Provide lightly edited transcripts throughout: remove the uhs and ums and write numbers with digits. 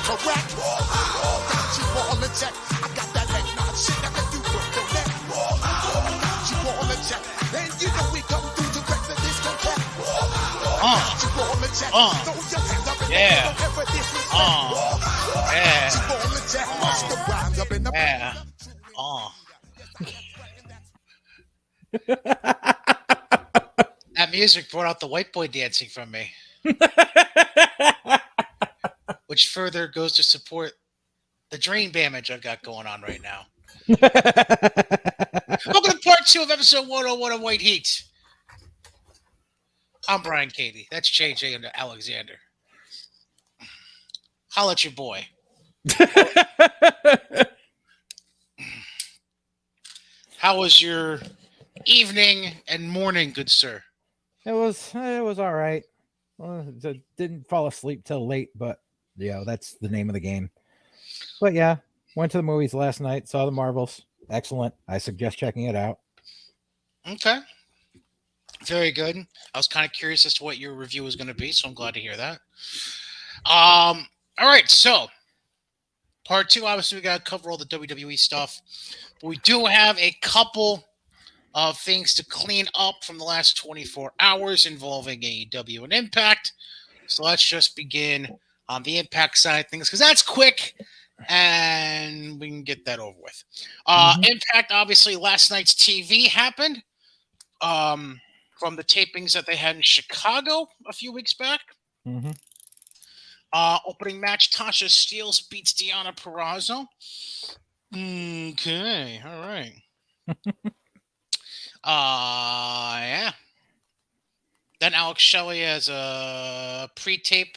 correct. Got you all in check. I got that neck nod shit that make you work your neck. Got you all in check. And you know we come through to wreck the discotheque. Got you all in check. Throw your hands up in the air. Don't ever disrespect. Got you all in check. Bust the rhymes up in the back. That music brought out the white boy dancing from me. Which further goes to support the drain damage I've got going on right now. Welcome to part 2 of episode 101 of White Heat. I'm Brian Katie. That's JJ and Alexander. Holla at your boy. How was your evening and morning, good sir? It was all right. Well, didn't fall asleep till late, but that's the name of the game. But yeah, went to the movies last night, saw the Marvels. Excellent. I suggest checking it out. Okay. Very good. I was kind of curious as to what your review was going to be, so I'm glad to hear that. All right, so part 2, obviously we got to cover all the WWE stuff. But we do have a couple of things to clean up from the last 24 hours involving AEW and Impact. So let's just begin on the Impact side of things, because that's quick and we can get that over with. Impact, obviously, last night's TV happened from the tapings that they had in Chicago a few weeks back. Opening match, Tasha Steelz beats Deonna Purrazzo. Okay, all right. Yeah. Then Alex Shelley has a pre-tape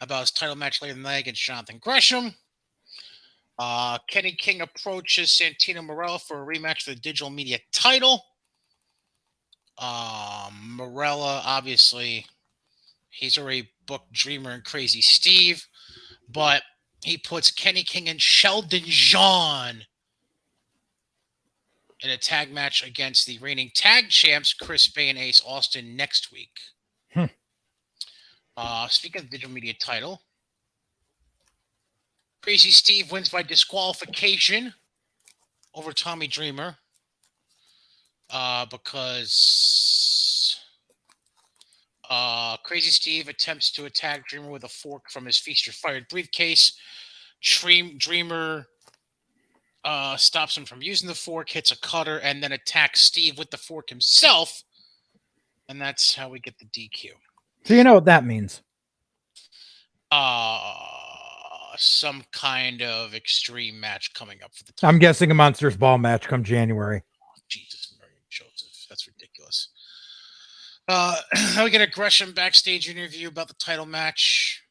about his title match later in the night against Jonathan Gresham. Kenny King approaches Santino Marella for a rematch for the digital media title. Marella, obviously, he's already booked Dreamer and Crazy Steve, but he puts Kenny King and Sheldon Jean in a tag match against the reigning tag champs, Chris Bay and Ace Austin, next week. Speaking of the digital media title, Crazy Steve wins by disqualification over Tommy Dreamer because Crazy Steve attempts to attack Dreamer with a fork from his Feast or Fired briefcase. Dreamer stops him from using the fork, hits a cutter, and then attacks Steve with the fork himself. And that's how we get the DQ. So you know what that means? Some kind of extreme match coming up for the title. I'm guessing a Monsters Ball match come January. Oh, Jesus, Mary Joseph. That's ridiculous. We get a Gresham backstage interview about the title match.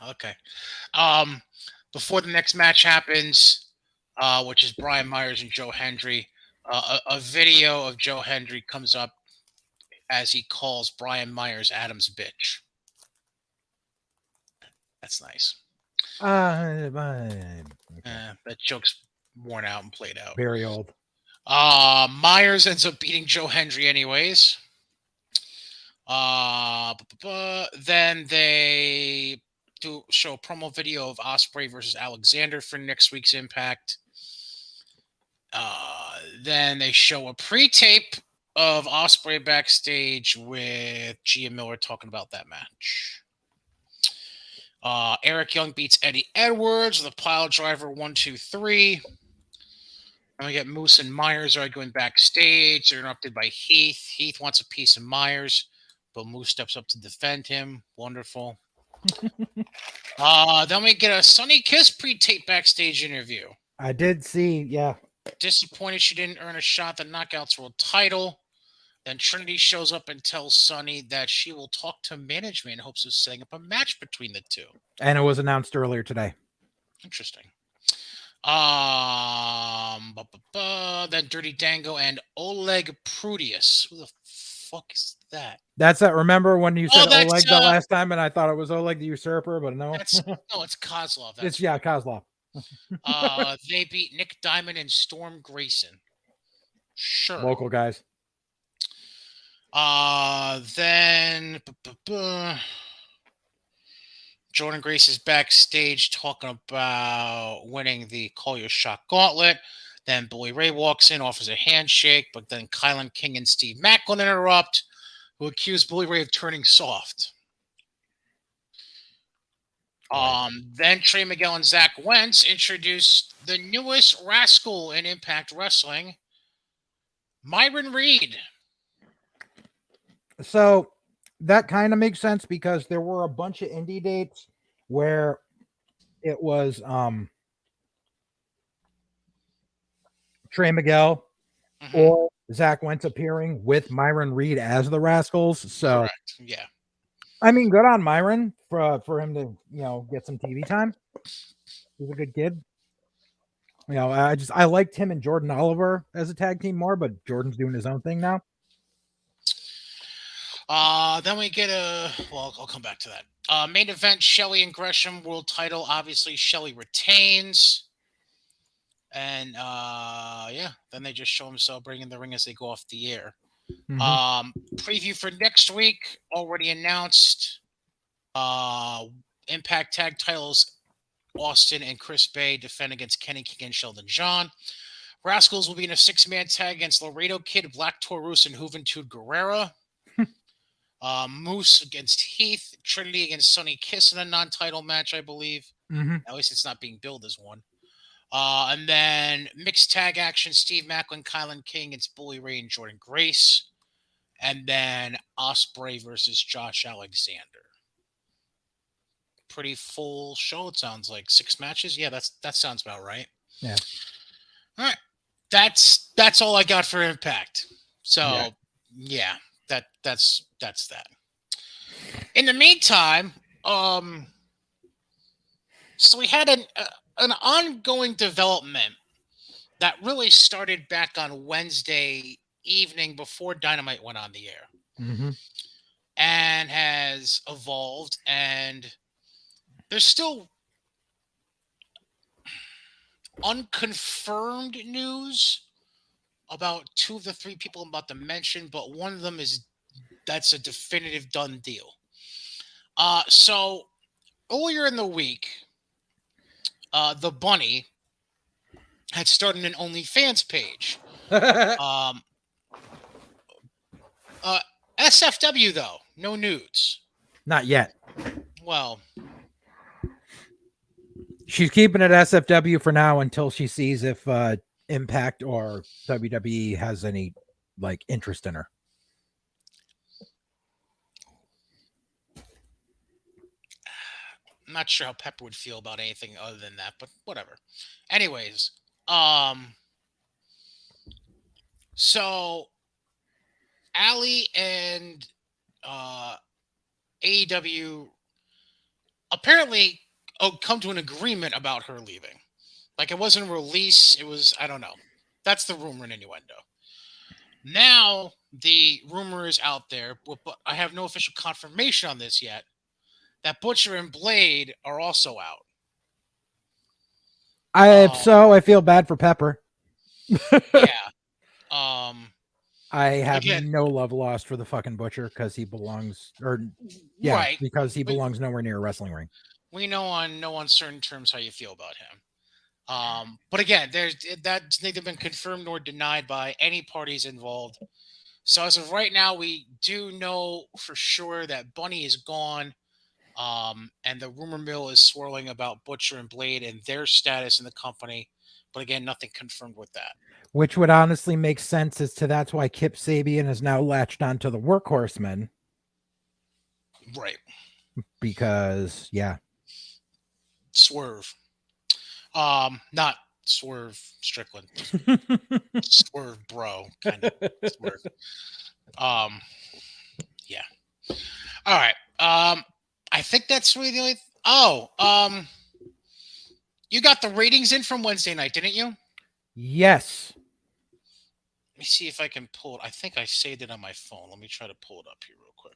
Okay. Before the next match happens, which is Brian Myers and Joe Hendry, a video of Joe Hendry comes up as he calls Brian Myers Adam's bitch. That's nice. That joke's worn out and played out. Very old. Myers ends up beating Joe Hendry anyways. Then they show a promo video of Ospreay versus Alexander for next week's Impact. Then they show a pre-tape of Ospreay backstage with Gia Miller talking about that match. Eric Young beats Eddie Edwards with a pile driver 1, 2, 3. And we get Moose and Myers arguing backstage. They're interrupted by Heath. Heath wants a piece of Myers, but Moose steps up to defend him. Wonderful. Then we get a Sunny Kiss pre-tape backstage interview. I did see, yeah. Disappointed she didn't earn a shot at the Knockouts World title. Then Trinity shows up and tells Sunny that she will talk to management in hopes of setting up a match between the two. And it was announced earlier today. Interesting. Then Dirty Dango and Oleg Prudius. Who the fuck is that? That's that. Remember when you said that's, Oleg the last time, and I thought it was Oleg the Usurper, but no. It's Kozlov. It's Kozlov. They beat Nick Diamond and Storm Grayson. Sure. Local guys. Then Jordan Grace is backstage talking about winning the Call Your Shot Gauntlet. Then Bully Ray walks in, offers a handshake, but then Kylan King and Steve Macklin interrupt, who accuse Bully Ray of turning soft. Right. Then Trey Miguel and Zach Wentz introduced the newest rascal in Impact Wrestling, Myron Reed. So that kind of makes sense because there were a bunch of indie dates where it was Trey Miguel Mhm. or Zach Wentz appearing with Myron Reed as the Rascals. So Correct. Yeah. I mean, good on Myron for him to get some TV time. He's a good kid. I liked him and Jordan Oliver as a tag team more, but Jordan's doing his own thing now. Then we get I'll come back to that. Main event: Shelley and Gresham world title. Obviously, Shelley retains, and then they just show them celebrating the ring as they go off the air. Preview for next week already announced. Impact tag titles: Austin and Chris Bay defend against Kenny King and Sheldon John. Rascals will be in a 6-man tag against Laredo Kid, Black Taurus, and Juventud Guerrera. Moose against Heath, Trinity against Sonny Kiss in a non-title match, I believe. At least it's not being billed as one. And then mixed tag action: Steve Macklin, Kylan King against Bully Ray and Jordan Grace. And then Ospreay versus Josh Alexander. Pretty full show, it sounds like. 6 matches. Yeah, that sounds about right. Yeah. All right. That's all I got for Impact. So yeah, that's that. In the meantime, so we had an ongoing development that really started back on Wednesday evening before Dynamite went on the air, and has evolved, and there's still unconfirmed news about 2 of the 3 people I'm about to mention, but one of them that's a definitive done deal. So earlier in the week, the Bunny had started an OnlyFans page. SFW though, no nudes. Not yet. Well, she's keeping it SFW for now until she sees if Impact or WWE has any interest in her. I'm not sure how Pepper would feel about anything other than that, but whatever. Anyways, so Allie and AEW apparently come to an agreement about her leaving. Like, it wasn't a release, it was, I don't know. That's the rumor and innuendo. Now the rumor is out there, but I have no official confirmation on this yet, that Butcher and Blade are also out. I feel bad for Pepper. Yeah. I have no love lost for the fucking Butcher because he belongs, right, because he belongs nowhere near a wrestling ring. We know on no uncertain terms how you feel about him. But again, that's neither been confirmed nor denied by any parties involved. So as of right now, we do know for sure that Bunny is gone. And the rumor mill is swirling about Butcher and Blade and their status in the company. But again, nothing confirmed with that. Which would honestly make sense as to that's why Kip Sabian is now latched onto the Workhorsemen. Right. Because, Swerve. Not Swerve Strickland. Swerve bro. Kind of Swerve. Yeah. All right. I think that's really the only. You got the ratings in from Wednesday night, didn't you? Yes. Let me see if I can pull it. I think I saved it on my phone. Let me try to pull it up here real quick.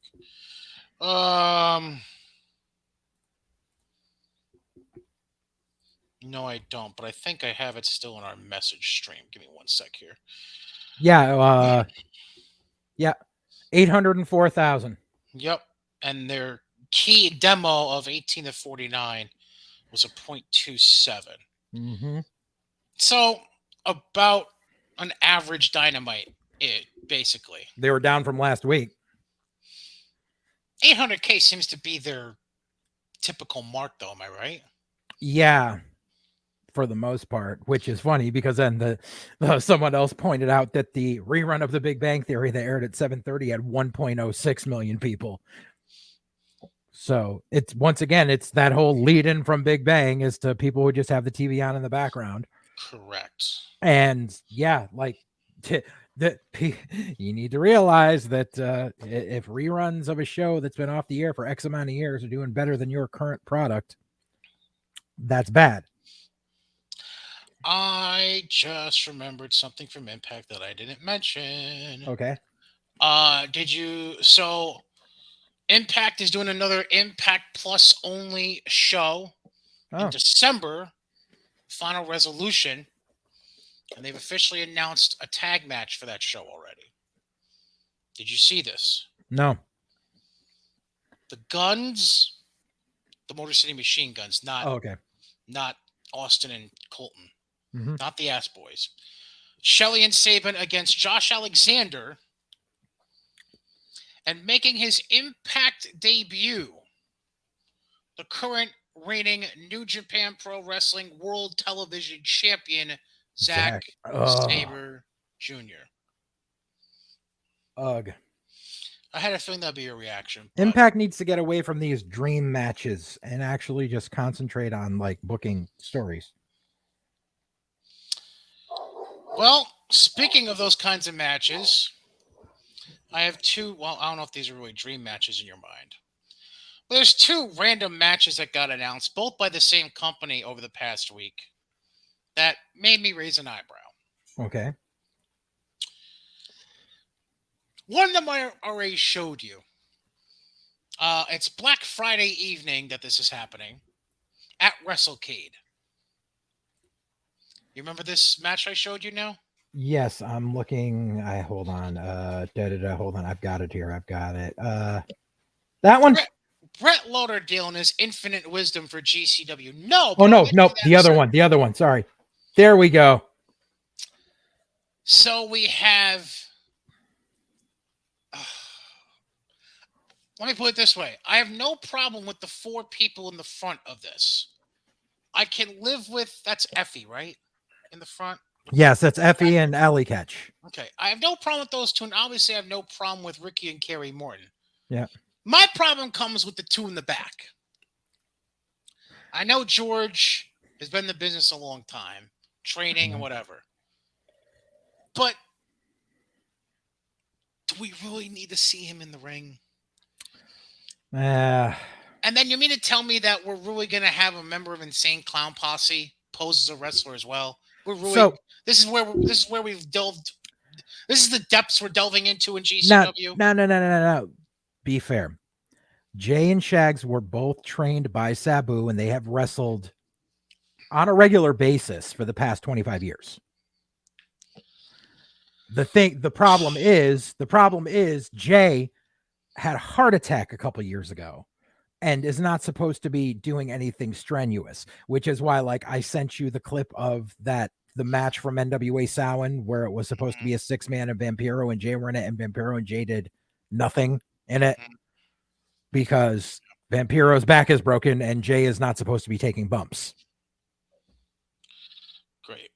No, I don't, but I think I have it still in our message stream. Give me one sec here. Yeah. 804,000. Yep. And their key demo of 18 to 49 was a 0.27. Mm-hmm. So about an average Dynamite, basically. They were down from last week. 800K seems to be their typical mark, though. Am I right? Yeah, for the most part, which is funny because then someone else pointed out that the rerun of The Big Bang Theory that aired at 7:30 had 1.06 million people. So it's once again, it's that whole lead in from Big Bang is to people who just have the TV on in the background. Correct. And yeah, like that you need to realize that if reruns of a show that's been off the air for X amount of years are doing better than your current product, that's bad. I just remembered something from Impact that I didn't mention. Okay. So Impact is doing another Impact Plus only show in December, Final Resolution, and they've officially announced a tag match for that show already. Did you see this? No. The Guns, the Motor City Machine Guns, not Austin and Colton. Mm-hmm. Not the Ass Boys. Shelley and Sabin against Josh Alexander. And making his Impact debut, the current reigning New Japan Pro Wrestling World Television Champion, Zack Sabre Jr. Ugh. I had a feeling that'd be your reaction. Impact needs to get away from these dream matches and actually just concentrate on like booking stories. Well, speaking of those kinds of matches, I have two. Well, I don't know if these are really dream matches in your mind. But there's two random matches that got announced, both by the same company over the past week, that made me raise an eyebrow. Okay. One of them I already showed you. It's Black Friday evening that this is happening at WrestleCade. You remember this match I showed you now? Yes, I'm looking. Hold on. Hold on. I've got it here. I've got it. That one. Brett Lauderdale and his infinite wisdom for GCW. No. Oh no. The other one. The other one. Sorry. There we go. So we have. Let me put it this way. I have no problem with the four people in the front of this. I can live with, that's Effie, right? In the front? Yes, that's Effie and Alley Catch. Okay. I have no problem with those two, and obviously I have no problem with Ricky and Kerry Morton. Yeah. My problem comes with the two in the back. I know George has been in the business a long time, training and whatever. But do we really need to see him in the ring? And then you mean to tell me that we're really going to have a member of Insane Clown Posse pose as a wrestler as well? We're really this is where we've delved. This is the depths we're delving into in GCW. No. Be fair. Jay and Shags were both trained by Sabu, and they have wrestled on a regular basis for the past 25 years. The problem is Jay had a heart attack a couple years ago and is not supposed to be doing anything strenuous, which is why, like, I sent you the clip of the match from NWA Samhain where it was supposed to be a 6-man and Vampiro and Jay were in it, and Vampiro and Jay did nothing in it because Vampiro's back is broken and Jay is not supposed to be taking bumps. Great.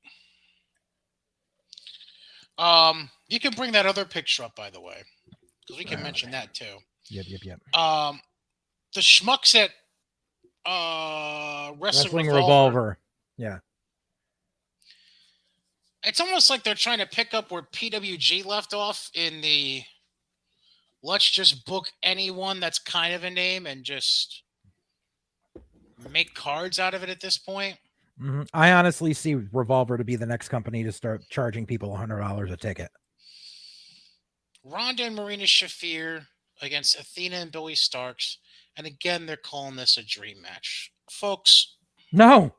You can bring that other picture up, by the way, because we can mention that too. Yep. The schmucks at Wrestling Revolver. Yeah. It's almost like they're trying to pick up where PWG left off in the let's just book anyone that's kind of a name and just make cards out of it at this point. Mm-hmm. I honestly see Revolver to be the next company to start charging people $100 a ticket. Ronda and Marina Shafir against Athena and Billy Starks. And again, they're calling this a dream match. Folks. No.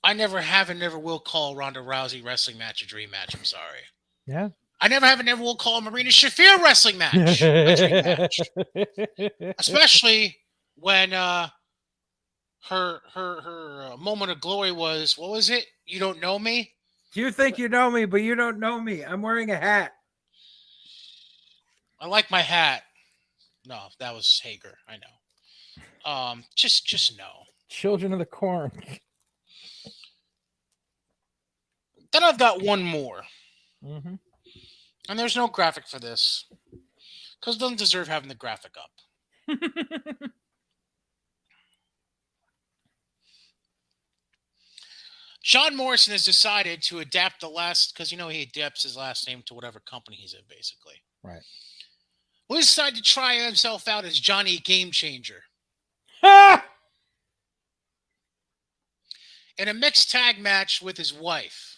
I never have and never will call Ronda Rousey wrestling match a dream match. I'm sorry. Yeah. I never will call a Marina Shafir wrestling match a dream match, especially when her moment of glory was, what was it? You don't know me. You think you know me, but you don't know me. I'm wearing a hat. I like my hat. No, that was Hager. I know. Just no. Children of the Corn. Then I've got one more, Mm-hmm. and there's no graphic for this because it doesn't deserve having the graphic up. John Morrison has decided to adapt the last, because he adapts his last name to whatever company he's in, basically. Right. Well, he decided to try himself out as Johnny Game Changer in a mixed tag match with his wife,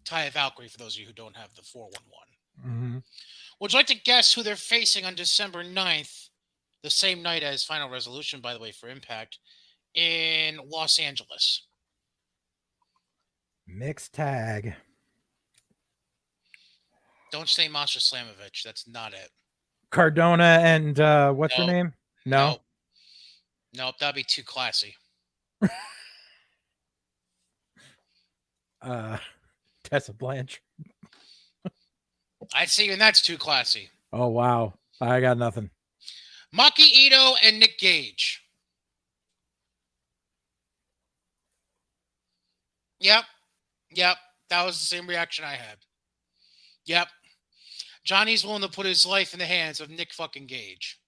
Taya Valkyrie, for those of you who don't have the 411. Mm-hmm. Would you like to guess who they're facing on December 9th, the same night as Final Resolution, by the way, for Impact, in Los Angeles? Mixed tag. Don't say Masha Slamovich. That's not it. Cardona and what's her No. name? No. Nope, that'd be too classy. Tessa Blanche. I'd say even that's too classy. Oh wow. I got nothing. Maki Ito and Nick Gage. Yep. That was the same reaction I had. Yep. Johnny's willing to put his life in the hands of Nick fucking Gage.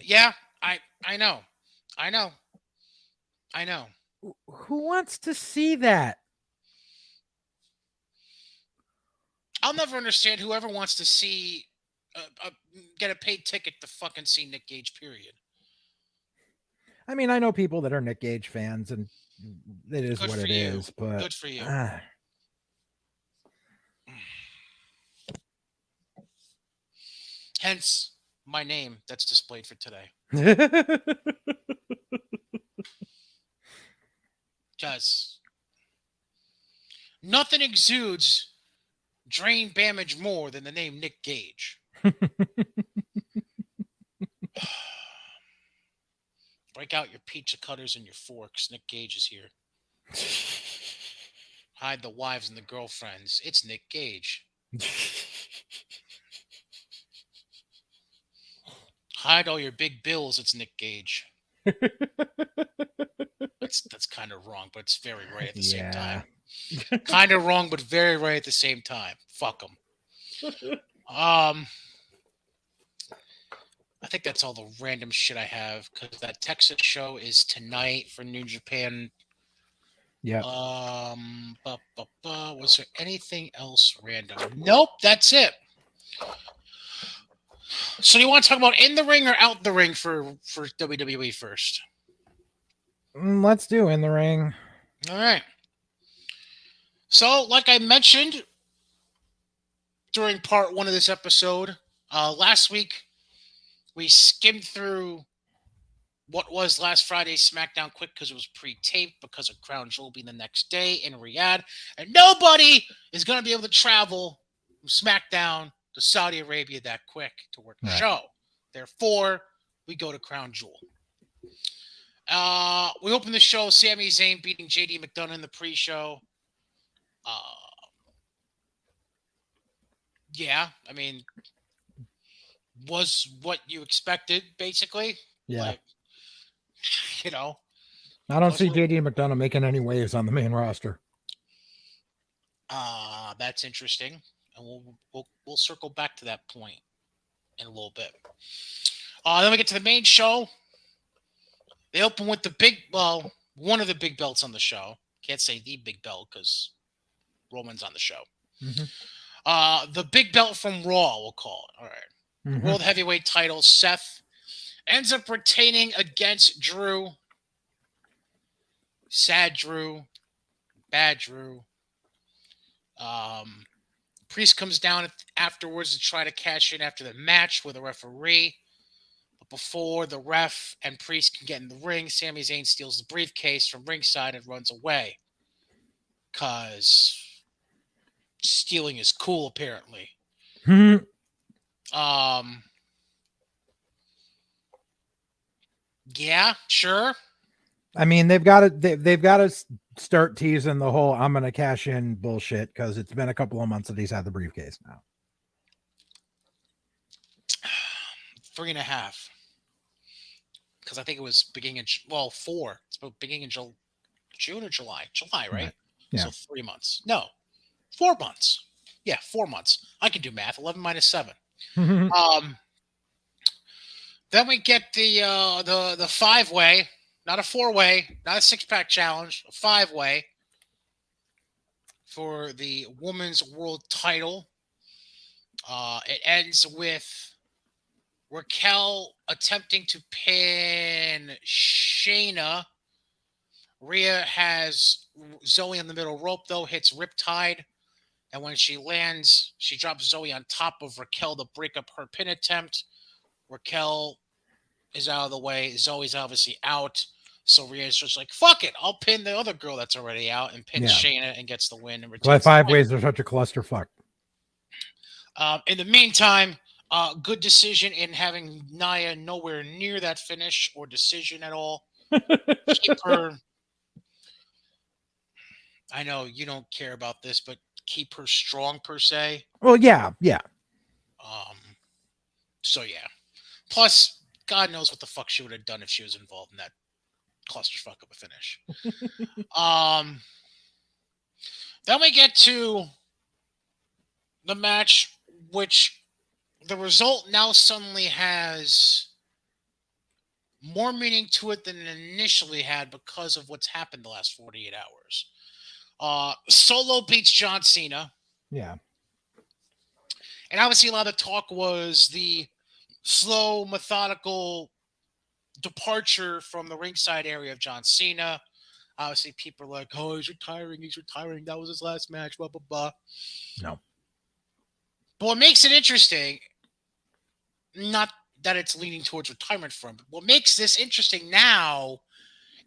Yeah, I know. Who wants to see that? I'll never understand whoever wants to see get a paid ticket to fucking see Nick Gage, period. I mean, I know people that are Nick Gage fans, and it is Good what for it you. is. But Good for you. Hence my name that's displayed for today. Because nothing exudes drain damage more than the name Nick Gage. Break out your pizza cutters and your forks. Nick Gage is here. Hide the wives and the girlfriends. It's Nick Gage. Hide all your big bills. It's Nick Gage. That's kind of wrong, but it's very right at the same time. Kind of wrong, but very right at the same time. Fuck them. I think that's all the random shit I have, because that Texas show is tonight for New Japan. Yeah. Was there anything else random? Nope, that's it. So you want to talk about in the ring or out the ring for WWE first? Let's do in the ring. All right. So, like I mentioned during part 1 of this episode, last week we skimmed through what was last Friday's SmackDown quick because it was pre-taped because of Crown Jewel being the next day in Riyadh, and nobody is going to be able to travel from SmackDown to Saudi Arabia that quick to work the show. Therefore, we go to Crown Jewel. We open the show, Sami Zayn beating JD McDonough in the pre-show. Yeah, I mean, was what you expected, basically. Yeah. Like, you know. I don't see JD McDonough making any waves on the main roster. That's interesting. And we'll circle back to that point in a little bit. Then we get to the main show. They open with one of the big belts on the show. Can't say the big belt because Roman's on the show. Mm-hmm. The big belt from Raw, we'll call it. All right. Mm-hmm. World Heavyweight title, Seth ends up retaining against Drew. Sad Drew. Bad Drew. Priest comes down afterwards to try to cash in after the match with a referee. But before the ref and Priest can get in the ring, Sami Zayn steals the briefcase from ringside and runs away. because stealing is cool, apparently. Yeah, sure. I mean, they've got to they've got to start teasing the whole "I'm going to cash in" bullshit because it's been a couple of months that he's had the briefcase now. 3.5. Because I think it was beginning in 4. It's beginning in June or July. July, right? Yeah. So 3 months. No, 4 months. Yeah, 4 months. I can do math. 11 minus 7. Then we get the 5-way, not a 4-way, not a 6-pack challenge, a 5-way for the women's world title. It ends with Raquel attempting to pin Shayna. Rhea has Zoe on the middle rope, though, hits Riptide. And when she lands, she drops Zoe on top of Raquel to break up her pin attempt. Raquel is out of the way. Zoe's obviously out. So Rhea's just like, fuck it. I'll pin the other girl that's already out and pins Shayna and gets the win. And why 5-ways are such a clusterfuck. In the meantime, good decision in having Nia nowhere near that finish or decision at all. Keep her. I know you don't care about this, but keep her strong per se. Well, yeah. So yeah. Plus, God knows what the fuck she would have done if she was involved in that clusterfuck of a finish. Then we get to the match, which the result now suddenly has more meaning to it than it initially had because of what's happened the last 48 hours. Solo beats John Cena. Yeah. And obviously a lot of talk was the slow, methodical departure from the ringside area of John Cena. Obviously people are like, oh, he's retiring. That was his last match, blah, blah, blah. No. But what makes it interesting, not that it's leaning towards retirement for him, but what makes this interesting now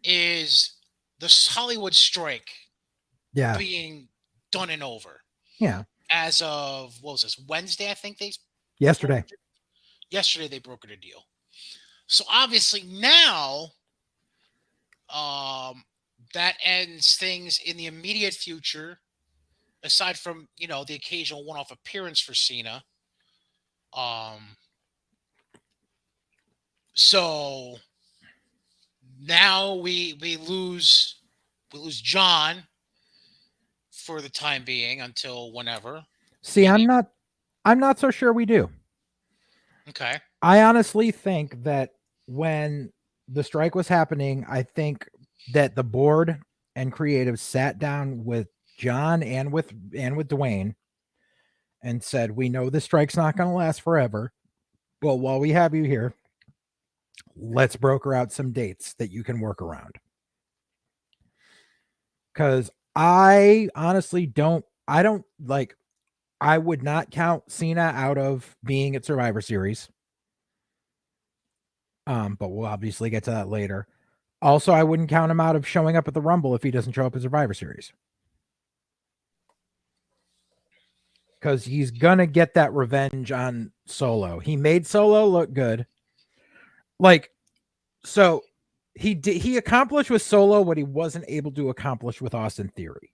is the Hollywood strike being done and over. Yeah. As of, what was this, Wednesday, I think Yesterday they brokered a deal. So obviously now that ends things in the immediate future, aside from, the occasional one-off appearance for Cena. So now we lose John for the time being until whenever. See, maybe. I'm not so sure we do. Okay. I honestly think that when the strike was happening, I think that the board and creative sat down with John and with Dwayne and said, we know the strike's not going to last forever, but while we have you here, let's broker out some dates that you can work around. Because I honestly I would not count Cena out of being at Survivor Series. But we'll obviously get to that later. Also, I wouldn't count him out of showing up at the Rumble if he doesn't show up at Survivor Series. Because he's going to get that revenge on Solo. He made Solo look good. So he accomplished with Solo what he wasn't able to accomplish with Austin Theory.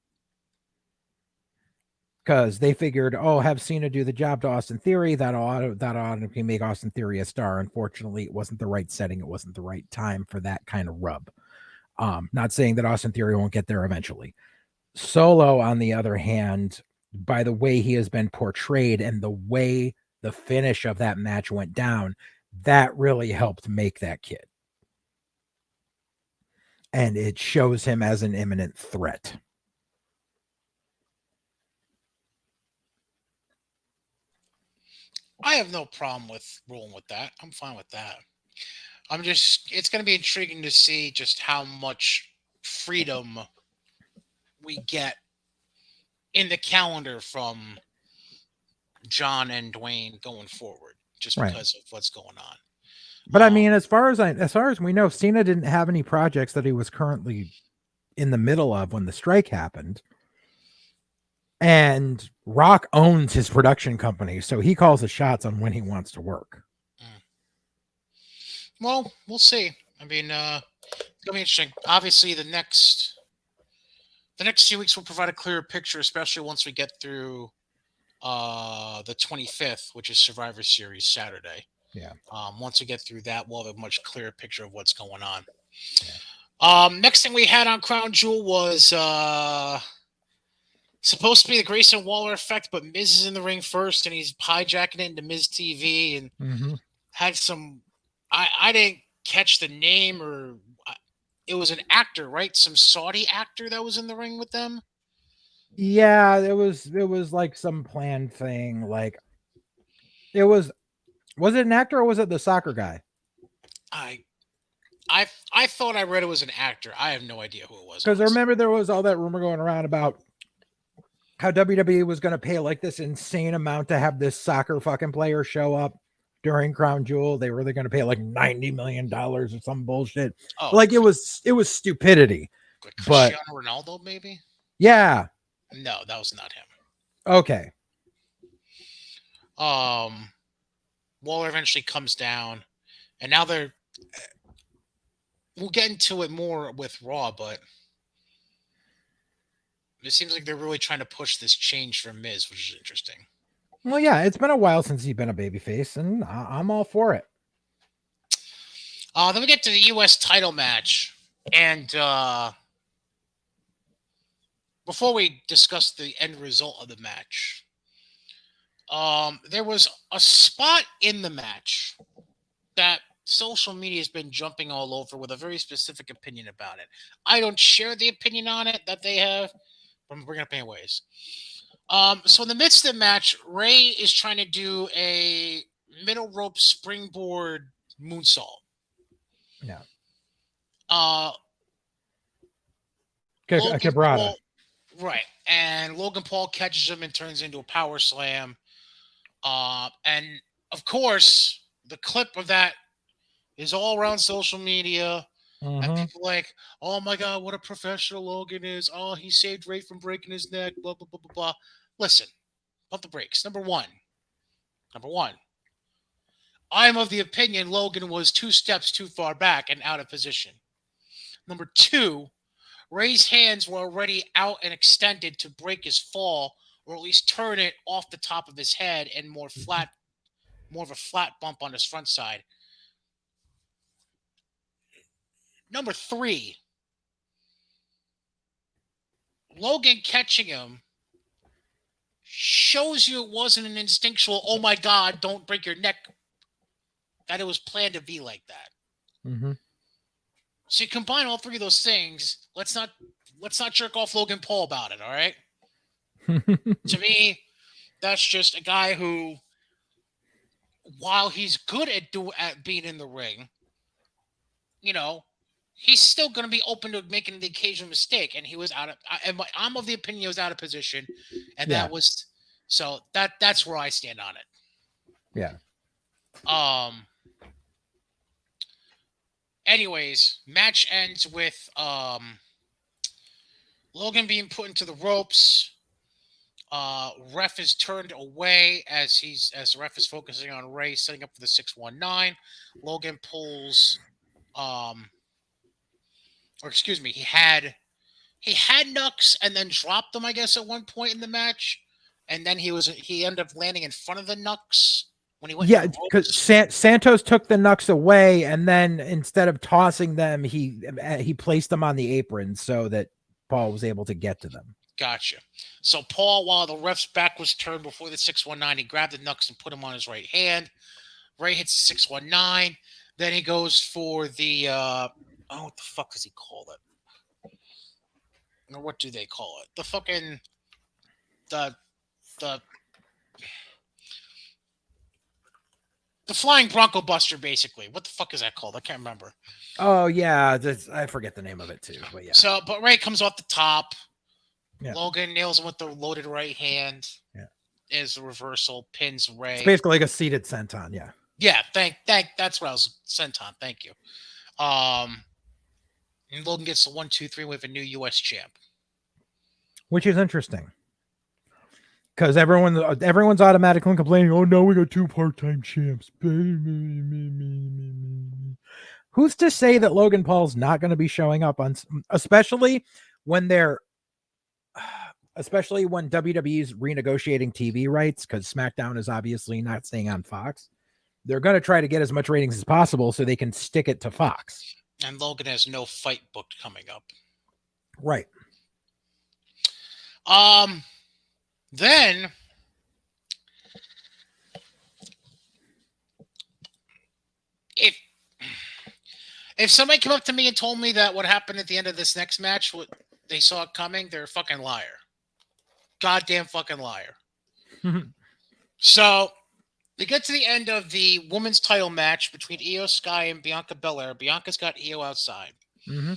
Because they figured, have Cena do the job to Austin Theory. That ought to make Austin Theory a star. Unfortunately, it wasn't the right setting. It wasn't the right time for that kind of rub. Not saying that Austin Theory won't get there eventually. Solo, on the other hand, by the way he has been portrayed and the way the finish of that match went down, that really helped make that kid. And it shows him as an imminent threat. I have no problem with rolling with that. I'm fine with that. It's going to be intriguing to see just how much freedom we get in the calendar from John and Dwayne going forward, just because of what's going on. But I mean, as far as we know, Cena didn't have any projects that he was currently in the middle of when the strike happened. And Rock owns his production company, so he calls the shots on when he wants to work. Well, we'll see. I mean, it's gonna be interesting. Obviously, the next few weeks will provide a clearer picture, especially once we get through the 25th, which is Survivor Series Saturday. Yeah. Once we get through that, we'll have a much clearer picture of what's going on. Yeah. Next thing we had on Crown Jewel was supposed to be the Grayson Waller effect, but Miz is in the ring first, and he's hijacking it into Miz TV, and had some. I didn't catch the name, or it was an actor, right? Some Saudi actor that was in the ring with them. Yeah, it was like some planned thing. Like it was it an actor or was it the soccer guy? I thought I read it was an actor. I have no idea who it was. Because I remember there was all that rumor going around about how WWE was going to pay like this insane amount to have this soccer fucking player show up during Crown Jewel. They were going to pay like $90 million or some bullshit. Oh, like it was stupidity. Like Cristiano Ronaldo, maybe? Yeah. No, that was not him. Okay. Waller eventually comes down, and now we'll get into it more with Raw, but it seems like they're really trying to push this change for Miz, which is interesting. Well, yeah, it's been a while since he's been a babyface, and I'm all for it. Then we get to the U.S. title match, and before we discuss the end result of the match, there was a spot in the match that social media has been jumping all over with a very specific opinion about it. I don't share the opinion on it that they have, but I'm bringing it up anyways. So in the midst of the match, Ray is trying to do a middle rope springboard moonsault. Yeah. Paul, right. And Logan Paul catches him and turns into a power slam. And of course, the clip of that is all around social media. And people like, oh my God, what a professional Logan is. Oh, he saved Ray from breaking his neck, blah, blah, blah, blah, blah. Listen, pump the brakes. Number one, I am of the opinion Logan was 2 steps too far back and out of position. Number two, Ray's hands were already out and extended to break his fall, or at least turn it off the top of his head and more of a flat bump on his front side. Number three, Logan catching him shows you it wasn't an instinctual, oh my God, don't break your neck, that it was planned to be like that. So you combine all three of those things. Let's not jerk off Logan Paul about it, all right? To me, that's just a guy who, while he's good at being in the ring, he's still going to be open to making the occasional mistake. And he was I'm of the opinion he was out of position, and that's where I stand on it. Yeah. Anyways, match ends with Logan being put into the ropes. Ref is turned away as the ref is focusing on Ray setting up for the 619. Logan pulls he had Nux and then dropped them, I guess, at one point in the match. And then he ended up landing in front of the Nux when he went. Yeah, because Santos took the Nux away, and then instead of tossing them, he placed them on the apron so that Paul was able to get to them. Gotcha. So Paul, while the ref's back was turned before the 619, he grabbed the Nux and put him on his right hand. Ray hits the 619. Then he goes for the what the fuck does he call it? Or what do they call it? The fucking the flying Bronco Buster, basically. What the fuck is that called? I can't remember. Oh yeah, I forget the name of it too. But yeah. But Ray comes off the top. Yeah. Logan nails him with the loaded right hand. Yeah. Is a reversal, pins Ray. It's basically like a seated senton. Yeah. Yeah. That's what I was senton. Thank you. And Logan gets the 1, 2, 3 with a new U.S. champ, which is interesting. because everyone's automatically complaining. Oh no, we got 2 part-time champs. Who's to say that Logan Paul's not going to be showing up on, especially when WWE's renegotiating TV rights, because SmackDown is obviously not staying on Fox. They're going to try to get as much ratings as possible so they can stick it to Fox. And Logan has no fight booked coming up. Right. Then if somebody came up to me and told me that what happened at the end of this next match, what they saw it coming, they're a fucking liar. Goddamn fucking liar. So we get to the end of the women's title match between Io Sky and Bianca Belair. Bianca's got Io outside. Mm-hmm.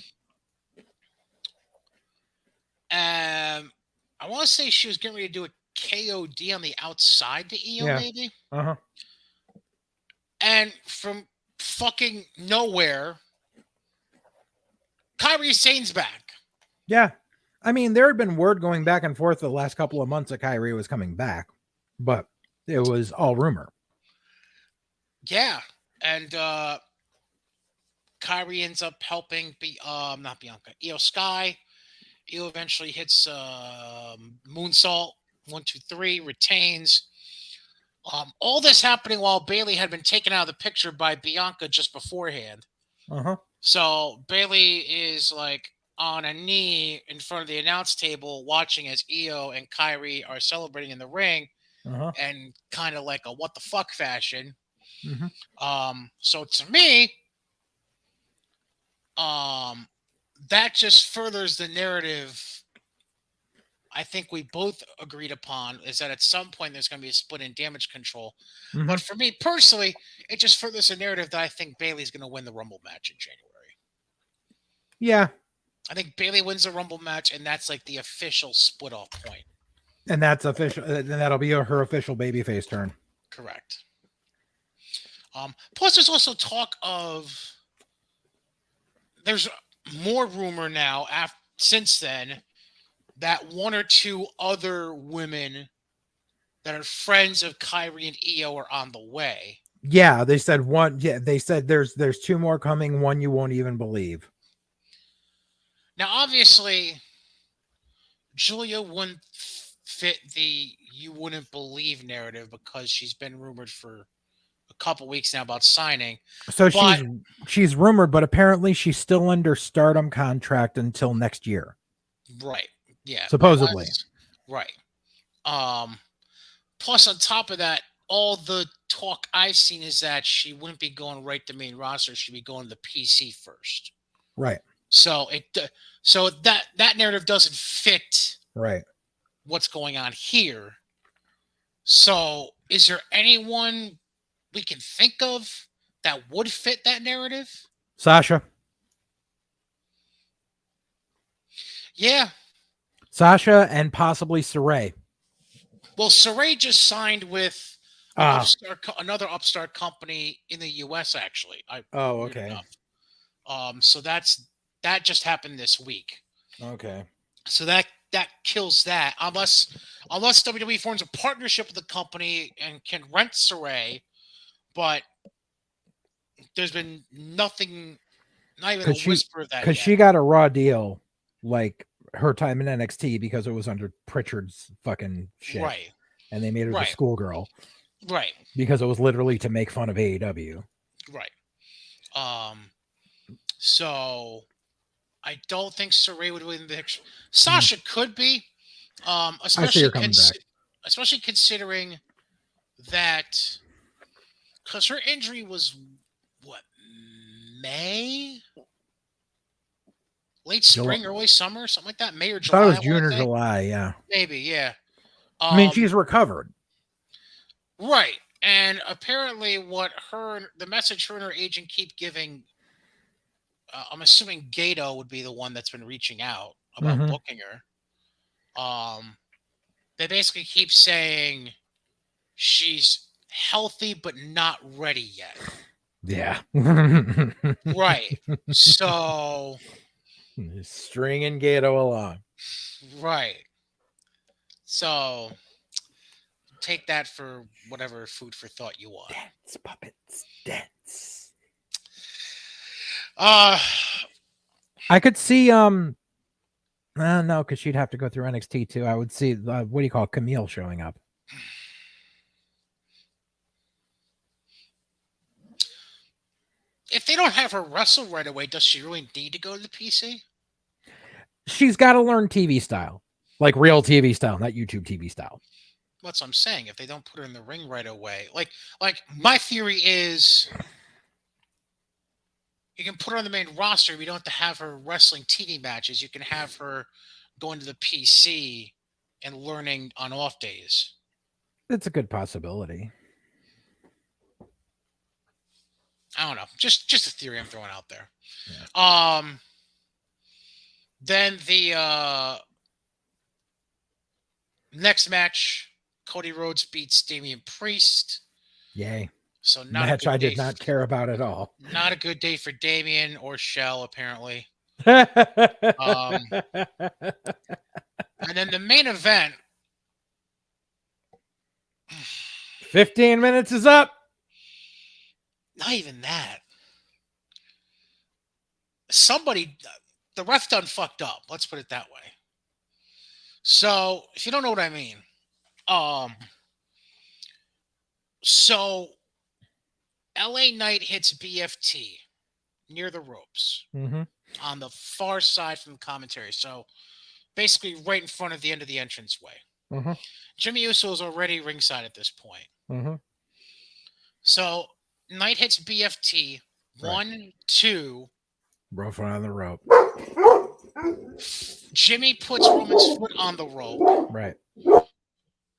I want to say she was getting ready to do a KOD on the outside to Io, maybe. Uh-huh. And from fucking nowhere, Kairi Sane's back. Yeah. I mean, there had been word going back and forth the last couple of months that Kairi was coming back, but it was all rumor. Yeah. And Kairi ends up helping not Bianca, Io Sky. Io eventually hits moonsault, 1, 2, 3, retains. All this happening while Bayley had been taken out of the picture by Bianca just beforehand. Uh-huh. So Bayley is like on a knee in front of the announce table watching as Io and Kairi are celebrating in the ring, and kind of like a what the fuck fashion. So to me, that just furthers the narrative I think we both agreed upon, is that at some point there's going to be a split in Damage Control. But for me personally, it just furthers the narrative that I think Bayley's going to win the Rumble match in January. Yeah. I think Bayley wins the Rumble match, and that's like the official split-off point. And that's official. And that'll be her official babyface turn. Correct. Plus, there's also talk of... There's more rumor now, since then, that 1 or 2 other women that are friends of Kairi and Io are on the way. Yeah, they said one. Yeah, they said there's 2 more coming. One you won't even believe. Now, obviously, Julia wouldn't fit the "you wouldn't believe" narrative because she's been rumored for a couple weeks now about signing. So she's rumored, but apparently she's still under Stardom contract until next year. Right. Yeah. Supposedly. Right. Plus, on top of that, all the talk I've seen is that she wouldn't be going right to main roster. She'd be going to the PC first. Right. So that narrative doesn't fit. Right. What's going on here? So, is there anyone we can think of that would fit that narrative? Sasha. Yeah. Sasha and possibly Saray. Well, Saray just signed with another upstart company in the U.S. Actually. Okay. So that just happened this week. Okay. So that kills that unless WWE forms a partnership with the company and can rent Saray, but there's been nothing, not even a whisper of that. Because she got a raw deal, like her time in NXT, because it was under Pritchard's fucking shit. Right. And they made her the schoolgirl. Right. Because it was literally to make fun of AEW. Right. So I don't think Saray would win the picture. Sasha could be, especially considering that, because her injury was what, May, late spring, early summer, something like that. May or July. I thought it was June or July. Yeah, maybe. Yeah. I mean, she's recovered. Right, and apparently, the message her and her agent keep giving. I'm assuming Gato would be the one that's been reaching out about booking her. They basically keep saying she's healthy but not ready yet. Yeah. Right. So stringing Gato along. Right. So take that for whatever food for thought you want. Dance, puppets, dance. Uh, I could see no, because she'd have to go through NXT too. I would see what do you call it, Camille showing up. if they don't have her wrestle right away, does she really need to go to the PC? She's got to learn TV style, like real TV style, not YouTube TV style. That's what I'm saying. If they don't put her in the ring right away, like my theory is, you can put her on the main roster. You don't have to have her wrestling TV matches. You can have her going to the PC and learning on off days. It's a good possibility. I don't know. Just a theory I'm throwing out there. Yeah. Then the next match, Cody Rhodes beats Damian Priest. Yay. So not match I did not care about at all. Not a good day for Damian or Shell, apparently. And then the main event. 15 minutes is up. Not even that. Somebody, the ref done fucked up. Let's put it that way. So, if you don't know what I mean, so LA Knight hits BFT near the ropes on the far side from the commentary. So, basically right in front of the end of the entranceway. Jimmy Uso is already ringside at this point. So, Knight hits BFT. Right. 1, 2. Rope on the rope. Jimmy puts Roman's foot on the rope. Right.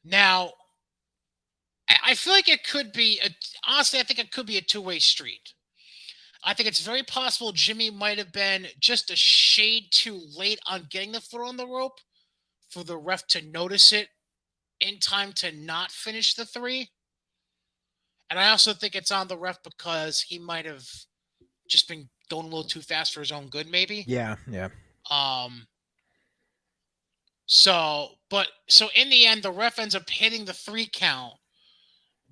Now, I feel like it could be, honestly, I think it could be a two-way street. I think it's very possible Jimmy might have been just a shade too late on getting the foot on the rope for the ref to notice it in time to not finish the 3. And I also think it's on the ref because he might have just been going a little too fast for his own good, maybe. Yeah. So in the end, the ref ends up hitting the 3 count,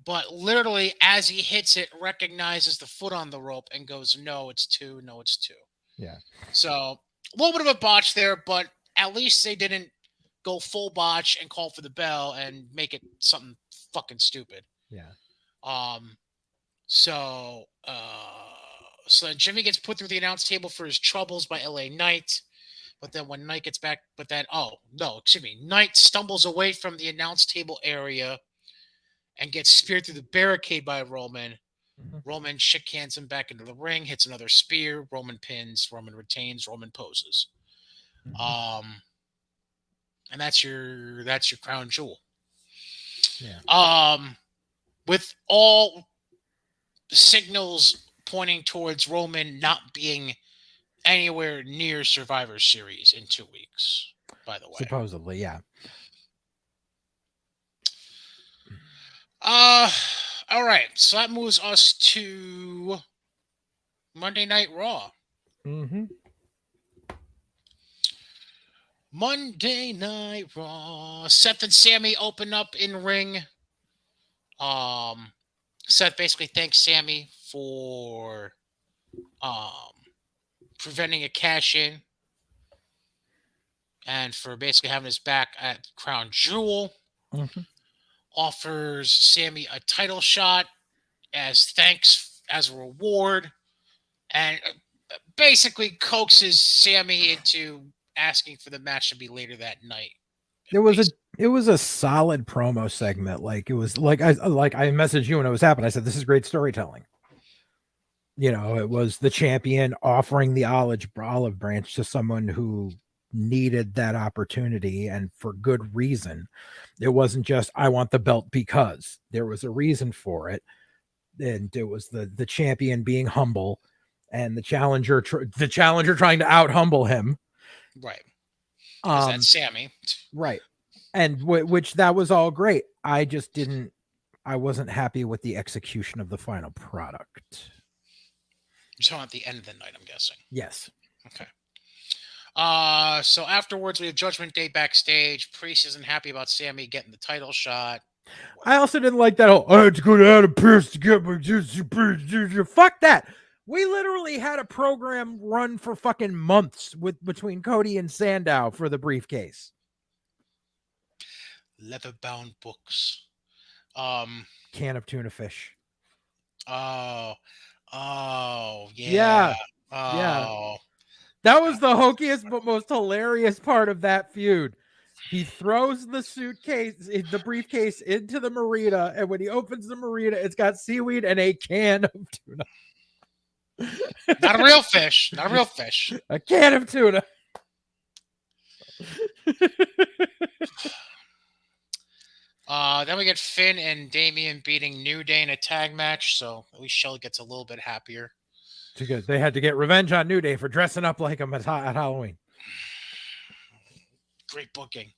but literally as he hits it, recognizes the foot on the rope and goes, "No, it's 2. No, it's 2." Yeah. So a little bit of a botch there, but at least they didn't go full botch and call for the bell and make it something fucking stupid. Yeah. So Jimmy gets put through the announce table for his troubles by LA Knight. But then when Knight gets back, Knight stumbles away from the announce table area and gets speared through the barricade by Roman. Roman hands him back into the ring, hits another spear. Roman pins, Roman retains, Roman poses. And that's your crown jewel. Yeah. With all signals pointing towards Roman not being anywhere near Survivor Series in 2 weeks, by the way. Supposedly, yeah. All right. So that moves us to Monday Night Raw. Monday Night Raw. Seth and Sammy open up in ring. Seth basically thanks Sammy for preventing a cash-in and for basically having his back at Crown Jewel. Offers Sammy a title shot as thanks, as a reward, and basically coaxes Sammy into asking for the match to be later that night. It was a solid promo segment. Like, it was like I messaged you when it was happening. I said, this is great storytelling. You know, it was the champion offering the olive branch to someone who needed that opportunity, and for good reason. It wasn't just, I want the belt because. There was a reason for it. And it was the champion being humble and the challenger trying to out humble him. Right. Because that's Sammy. Right. And which that was all great. I wasn't happy with the execution of the final product. You're talking at the end of the night, I'm guessing. Yes. Okay. So afterwards, we have Judgment Day backstage. Priest isn't happy about Sammy getting the title shot. I also didn't like that whole, I had to go to Adam Pearce to get my fuck that. We literally had a program run for fucking months between Cody and Sandow for the briefcase. Leather-bound books. Can of tuna fish. Oh, yeah. Yeah. Oh, Yeah. That was the hokiest but most hilarious part of that feud. He throws the suitcase, the briefcase into the marina, and when he opens the marina, it's got seaweed and a can of tuna. Not a real fish. Not a real fish. A can of tuna. Then we get Finn and Damian beating New Day in a tag match, so at least Shelly gets a little bit happier. Because they had to get revenge on New Day for dressing up like him at Halloween. Great booking.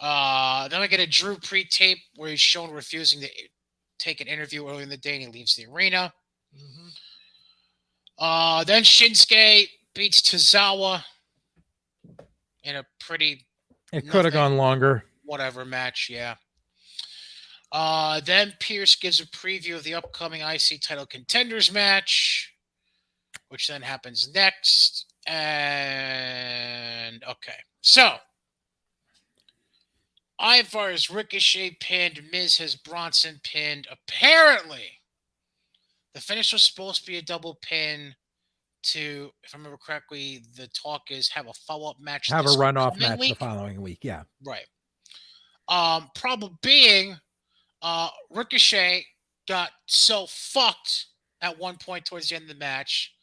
Then we get a Drew pre-tape where he's shown refusing to take an interview earlier in the day and he leaves the arena. Then Shinsuke beats Tozawa in a pretty... It could have gone longer. Whatever match, yeah. Then Pierce gives a preview of the upcoming IC title contenders match, which then happens next. And okay, so Ivar's Ricochet pinned, Miz has Bronson pinned. Apparently, the finish was supposed to be a double pin to, if I remember correctly, the talk is have a follow-up match. Have a runoff match week. the following week, yeah. Right. Problem being, Ricochet got so fucked at one point towards the end of the match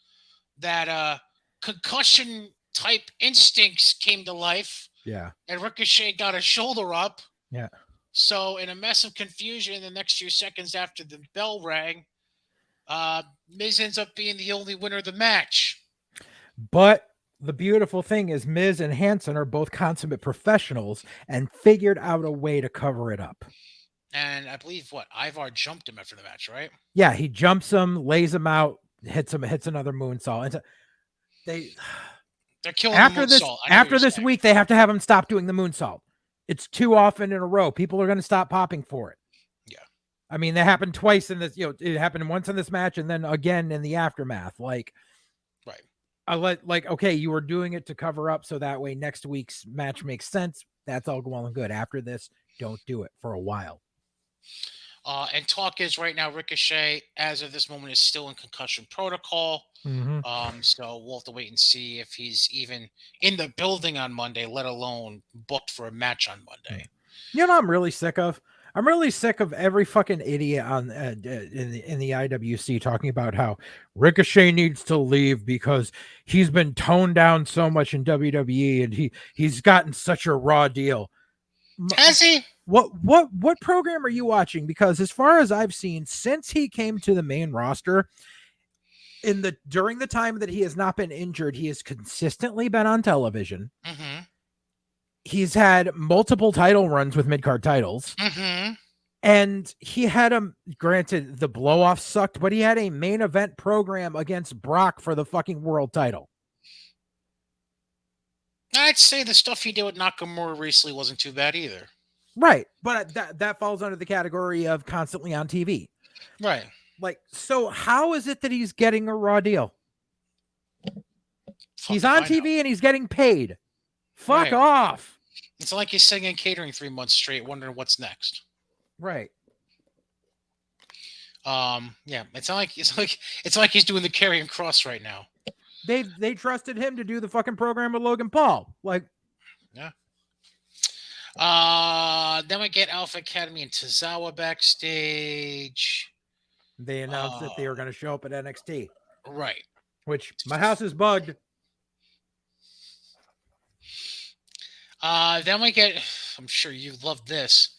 that concussion type instincts came to life. Yeah. And Ricochet got a shoulder up. Yeah. So in a mess of confusion in the next few seconds after the bell rang, Miz ends up being the only winner of the match. But the beautiful thing is Miz and Hanson are both consummate professionals and figured out a way to cover it up. And I believe Ivar jumped him after the match, right? Yeah, he jumps him, lays him out, hits another moonsault. And they're killing after the moonsault. After this week, they have to have him stop doing the moonsault. It's too often in a row. People are going to stop popping for it. Yeah. I mean, that happened twice in this, it happened once in this match and then again in the aftermath. Right. Okay, you were doing it to cover up so that way next week's match makes sense. That's all well and good. After this, don't do it for a while. And talk is right now, Ricochet, as of this moment, is still in concussion protocol. Mm-hmm. So we'll have to wait and see if he's even in the building on Monday, let alone booked for a match on Monday. You know what I'm really sick of? I'm really sick of every fucking idiot on in the IWC talking about how Ricochet needs to leave because he's been toned down so much in WWE and he's gotten such a raw deal. Has he? What program are you watching? Because as far as I've seen, since he came to the main roster, during the time that he has not been injured, he has consistently been on television. Mm-hmm. He's had multiple title runs with mid-card titles. Mm-hmm. And he had granted the blow-off sucked, but he had a main event program against Brock for the fucking world title. I'd say the stuff he did with Nakamura recently wasn't too bad either. Right. But that falls under the category of constantly on TV. Right. So how is it that he's getting a raw deal? He's on TV and he's getting paid. Fuck off. It's like he's sitting in catering 3 months straight, wondering what's next. Right. Yeah. It's like he's doing the Karrion Kross right now. They trusted him to do the fucking program with Logan Paul. Yeah. Then we get Alpha Academy and Tozawa backstage. They announced that they were going to show up at NXT. Right. Which my house is bugged. Then we get, I'm sure you love this,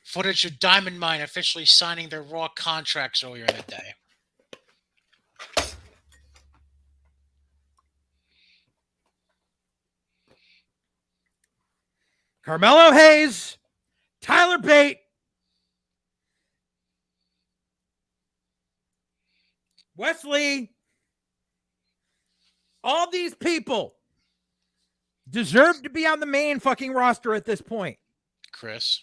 footage of Diamond Mine officially signing their Raw contracts earlier in the day. Carmelo Hayes, Tyler Bate, Wesley, all these people deserve to be on the main fucking roster at this point. Chris.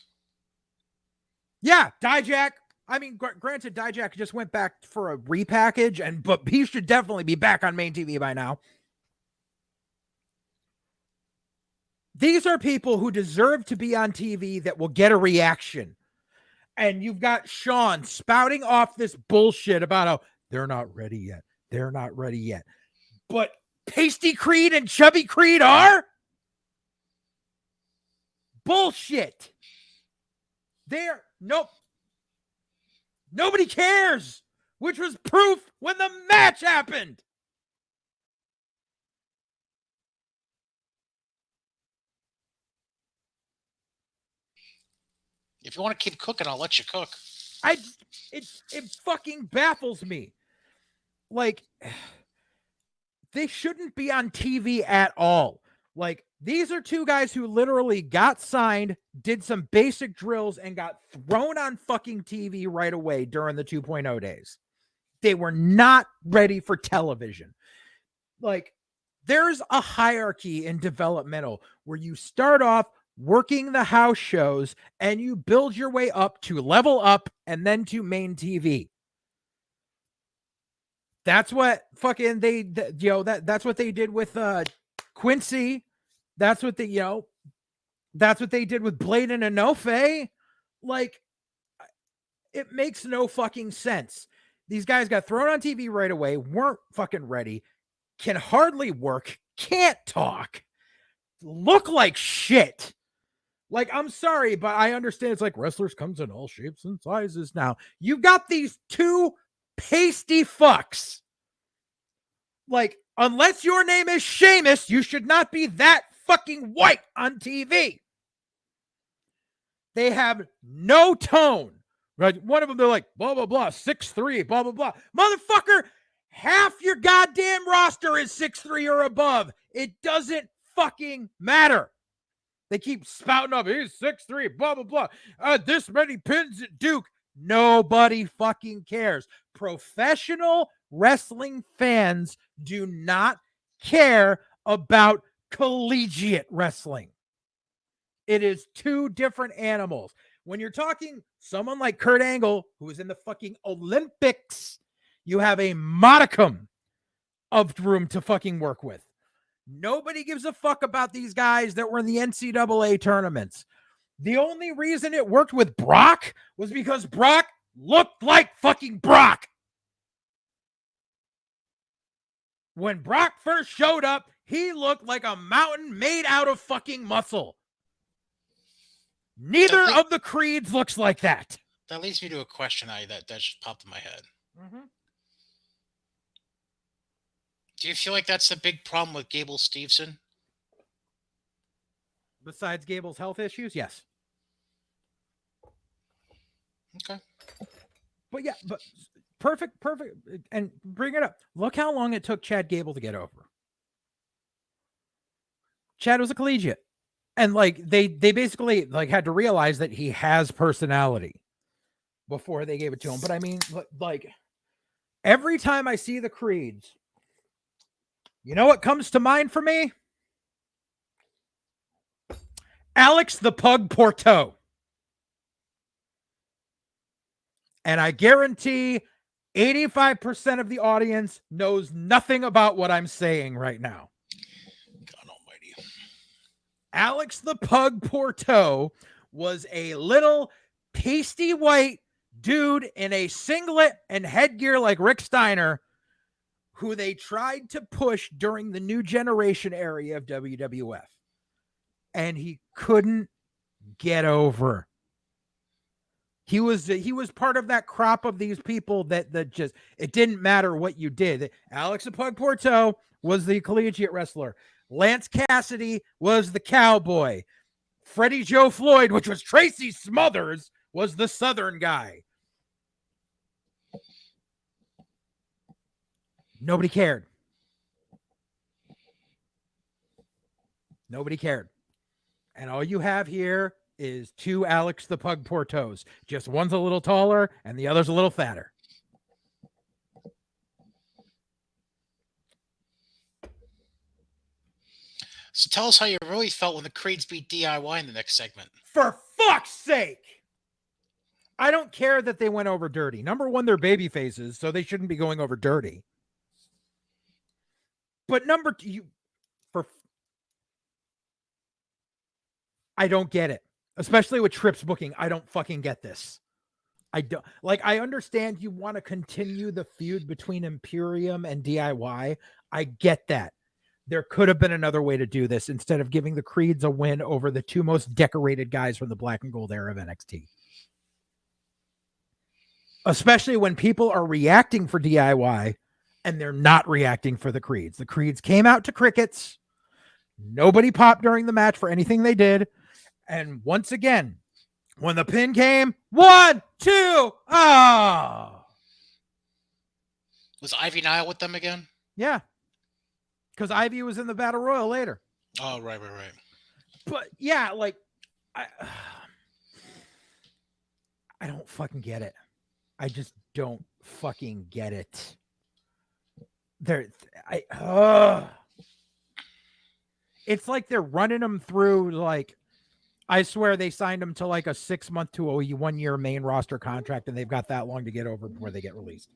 Yeah, Dijak. I mean, granted, Dijak just went back for a repackage, but he should definitely be back on main TV by now. These are people who deserve to be on TV that will get a reaction. And you've got Sean spouting off this bullshit about how they're not ready yet. They're not ready yet. But Pasty Creed and Chubby Creed are? Bullshit. Nope. Nobody cares, which was proof when the match happened. If you want to keep cooking, I'll let you cook. It fucking baffles me. Like, they shouldn't be on TV at all. Like, these are two guys who literally got signed, did some basic drills, and got thrown on fucking TV right away during the 2.0 days. They were not ready for television. Like, there's a hierarchy in developmental where you start off working the house shows and you build your way up to level up and then to main TV. That's what fucking that's what they did with Quincy. That's what they did with Bladen and Enofe. Like, it makes no fucking sense. These guys got thrown on TV right away, weren't fucking ready, can hardly work, can't talk, look like shit. Like, I'm sorry, but I understand it's like wrestlers comes in all shapes and sizes now. You've got these two pasty fucks. Like, unless your name is Sheamus, you should not be that fucking white on TV. They have no tone. Right? One of them, they're like, blah, blah, blah, 6'3", blah, blah, blah. Motherfucker, half your goddamn roster is 6'3" or above. It doesn't fucking matter. They keep spouting up, he's 6'3", blah, blah, blah. This many pins at Duke. Nobody fucking cares. Professional wrestling fans do not care about collegiate wrestling. It is two different animals. When you're talking someone like Kurt Angle, who is in the fucking Olympics, you have a modicum of room to fucking work with. Nobody gives a fuck about these guys that were in the NCAA tournaments. The only reason it worked with Brock was because Brock looked like fucking Brock. When Brock first showed up, he looked like a mountain made out of fucking muscle. Neither of the creeds looks like that. That leads me to a question that just popped in my head. Mm-hmm. Do you feel like that's the big problem with Gable Steveson? Besides Gable's health issues, yes. Okay. But yeah, perfect. And bring it up. Look how long it took Chad Gable to get over. Chad was a collegiate. And like they basically like had to realize that he has personality before they gave it to him. But I mean, like, every time I see the creeds, you know what comes to mind for me? Alex the Pug Porto. And I guarantee 85% of the audience knows nothing about what I'm saying right now. God almighty. Alex the Pug Porto was a little pasty white dude in a singlet and headgear like Rick Steiner, who they tried to push during the new generation area of WWF. And he couldn't get over. He was part of that crop of these people that just, it didn't matter what you did. Alex the Pug Porto was the collegiate wrestler. Lance Cassidy was the cowboy. Freddie Joe Floyd, which was Tracy Smothers, was the Southern guy. Nobody cared. Nobody cared. And all you have here is two Alex the Pug Portos. Just one's a little taller and the other's a little fatter. So tell us how you really felt when the Creeds beat DIY in the next segment. For fuck's sake! I don't care that they went over dirty. Number one, they're baby faces, so they shouldn't be going over dirty. But number two, I don't get it. Especially with Tripp's booking. I don't fucking get this. I don't I understand you want to continue the feud between Imperium and DIY. I get that. There could have been another way to do this instead of giving the Creeds a win over the two most decorated guys from the black and gold era of NXT. Especially when people are reacting for DIY and they're not reacting for the Creeds. The Creeds came out to crickets. Nobody popped during the match for anything they did. And once again, when the pin came, 1, 2, Was Ivy Nile with them again? Yeah. Because Ivy was in the Battle Royal later. Oh, right. But yeah, I don't fucking get it. I just don't fucking get it. It's like they're running them through I swear they signed them to a 6 month to a 1 year main roster contract, and they've got that long to get over before they get released.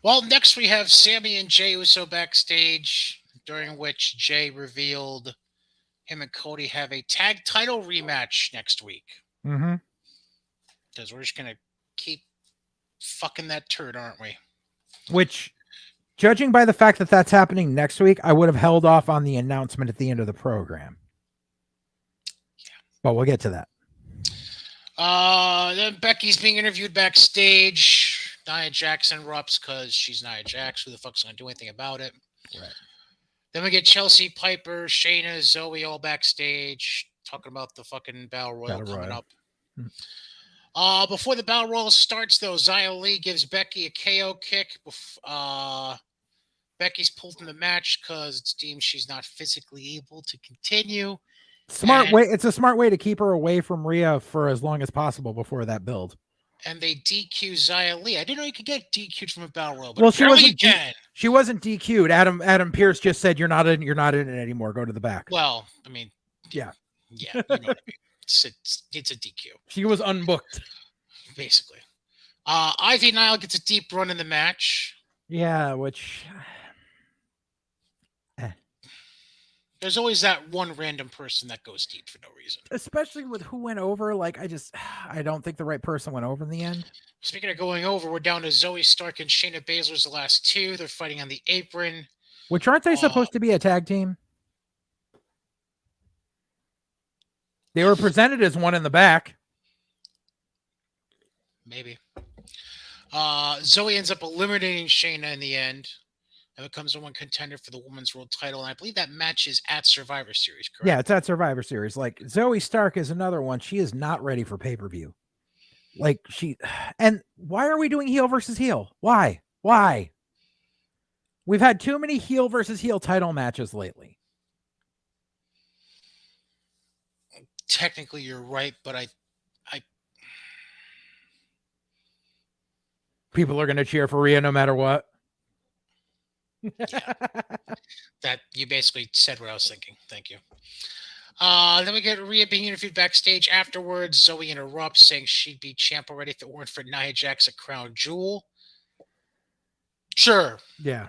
Well, next we have Sammy and Jey Uso backstage, during which Jey revealed him and Cody have a tag title rematch next week. Mm-hmm. Because we're just going to keep fucking that turd, aren't we? Which, judging by the fact that that's happening next week, I would have held off on the announcement at the end of the program. Yeah. But we'll get to that. Then Becky's being interviewed backstage. Nia Jax interrupts because she's Nia Jax. Who the fuck's going to do anything about it? Right. Then we get Chelsea, Piper, Shayna, Zoe all backstage talking about the fucking Battle Royal coming up. Before the Battle Royal starts, though, Xia Li gives Becky a KO kick. Becky's pulled from the match because it's deemed she's not physically able to continue. It's a smart way to keep her away from Rhea for as long as possible before that build. And they DQ Xia Li. I didn't know you could get DQ'd from a Battle Royal, but well, she wasn't DQ'd. Adam Pearce just said you're not in it anymore. Go to the back. Well, I mean, yeah, you know what I mean. It's a DQ. She was unbooked, basically. Ivy Nile gets a deep run in the match. Yeah, which there's always that one random person that goes deep for no reason. Especially with who went over. I don't think the right person went over in the end. Speaking of going over, we're down to Zoe Stark and Shayna Baszler's the last two. They're fighting on the apron. Which aren't they supposed to be a tag team? They were presented as one in the back. Maybe. Zoe ends up eliminating Shayna in the end and becomes the one contender for the women's world title. And I believe that match is at Survivor Series, correct? Yeah, it's at Survivor Series. Zoe Stark is another one. She is not ready for pay-per-view. And why are we doing heel versus heel? Why? We've had too many heel versus heel title matches lately. Technically, you're right, but I people are going to cheer for Rhea no matter what. Yeah. That you basically said what I was thinking. Thank you. Then we get Rhea being interviewed backstage afterwards. Zoe interrupts, saying she'd be champ already if it weren't for Nia Jax at Crown Jewel. Sure. Yeah.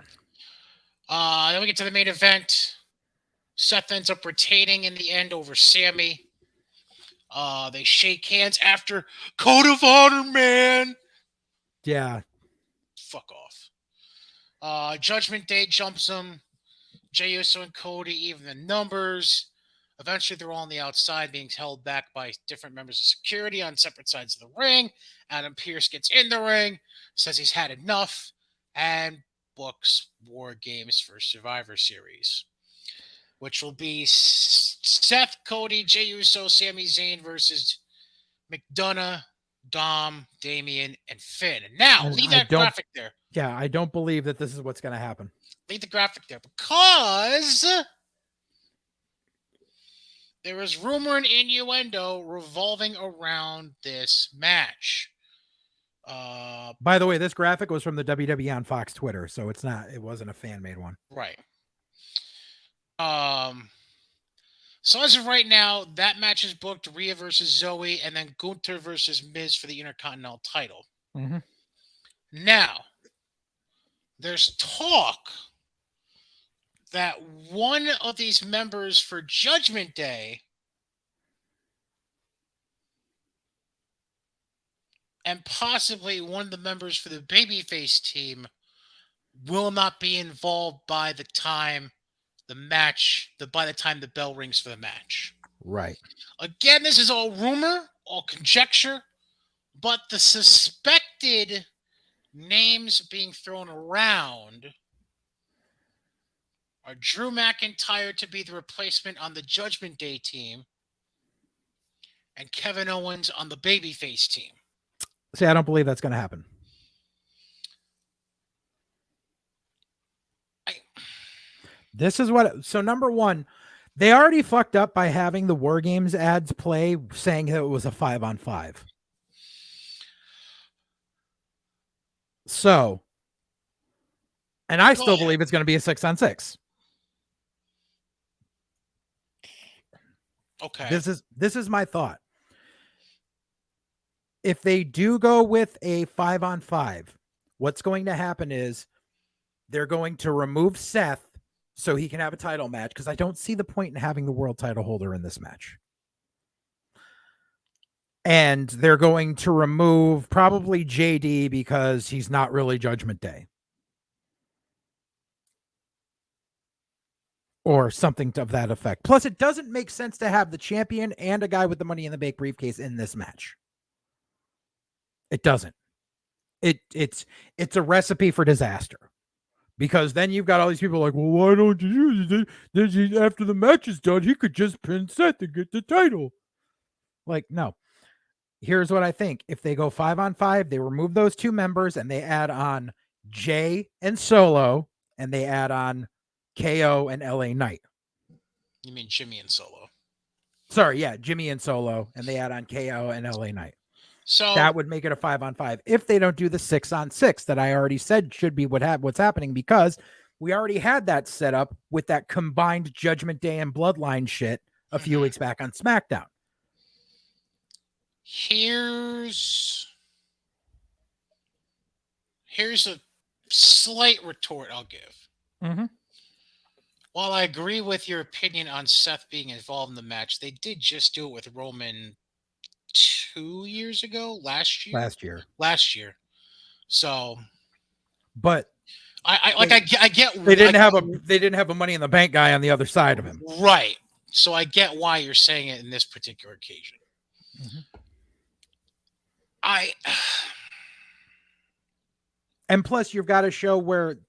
Then we get to the main event. Seth ends up retaining in the end over Sammy. They shake hands after Code of Honor, man. Yeah. Fuck off. Judgment Day jumps them. Jey Uso and Cody even the numbers. Eventually, they're all on the outside, being held back by different members of security on separate sides of the ring. Adam Pearce gets in the ring, says he's had enough, and books Wargames for Survivor Series, which will be Seth, Cody, Jey Uso, Sami Zayn versus McDonough, Dom, Damian, and Finn. And now, leave that graphic there. Yeah, I don't believe that this is what's going to happen. Leave the graphic there because there is rumor and innuendo revolving around this match. By the way, this graphic was from the WWE on Fox Twitter, so it wasn't a fan-made one. Right. So as of right now, that match is booked: Rhea versus Zoe, and then Gunther versus Miz for the Intercontinental title. Mm-hmm. Now, there's talk that one of these members for Judgment Day and possibly one of the members for the babyface team will not be involved by the time the bell rings for the match. Right. Again, this is all rumor, all conjecture, but the suspected names being thrown around are Drew McIntyre to be the replacement on the Judgment Day team and Kevin Owens on the babyface team. See, I don't believe that's going to happen. This is what. So number one, they already fucked up by having the Wargames ads play saying that it was a 5-on-5. So, and I still believe it's going to be a 6-on-6. Okay. This is my thought. If they do go with a 5-on-5, what's going to happen is they're going to remove Seth so he can have a title match, because I don't see the point in having the world title holder in this match. And they're going to remove probably JD because he's not really Judgment Day. Or something of that effect. Plus, it doesn't make sense to have the champion and a guy with the Money in the Bank briefcase in this match. It doesn't. It's a recipe for disaster. Because then you've got all these people like, well, why don't you use it? After the match is done, he could just pin Seth to get the title. Like, no. Here's what I think. If they go 5-on-5, they remove those two members and they add on Jay and Solo, and they add on KO and LA Knight. You mean Jimmy and Solo? Sorry, yeah, Jimmy and Solo, and they add on KO and LA Knight. So that would make it a 5-on-5 if they don't do the 6-on-6 that I already said should be what's happening, because we already had that set up with that combined Judgment Day and Bloodline shit a few weeks back on SmackDown. Here's a slight retort I'll give. Mm-hmm. While I agree with your opinion on Seth being involved in the match, they did just do it with Roman 2 years ago, last year. So, but I get they didn't have a Money in the Bank guy on the other side of him, right? So I get why you're saying it in this particular occasion. Mm-hmm. And plus, you've got a show where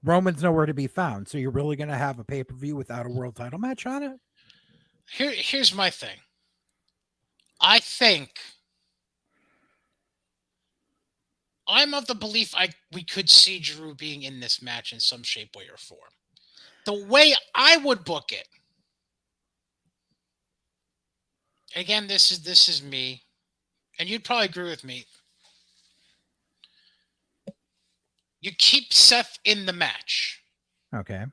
Roman's nowhere to be found, so you're really going to have a pay-per-view without a world title match on it? Here's my thing. I think I'm of the belief we could see Drew being in this match in some shape, way, or form. The way I would book it, again, this is me, and you'd probably agree with me. You keep Seth in the match. Okay.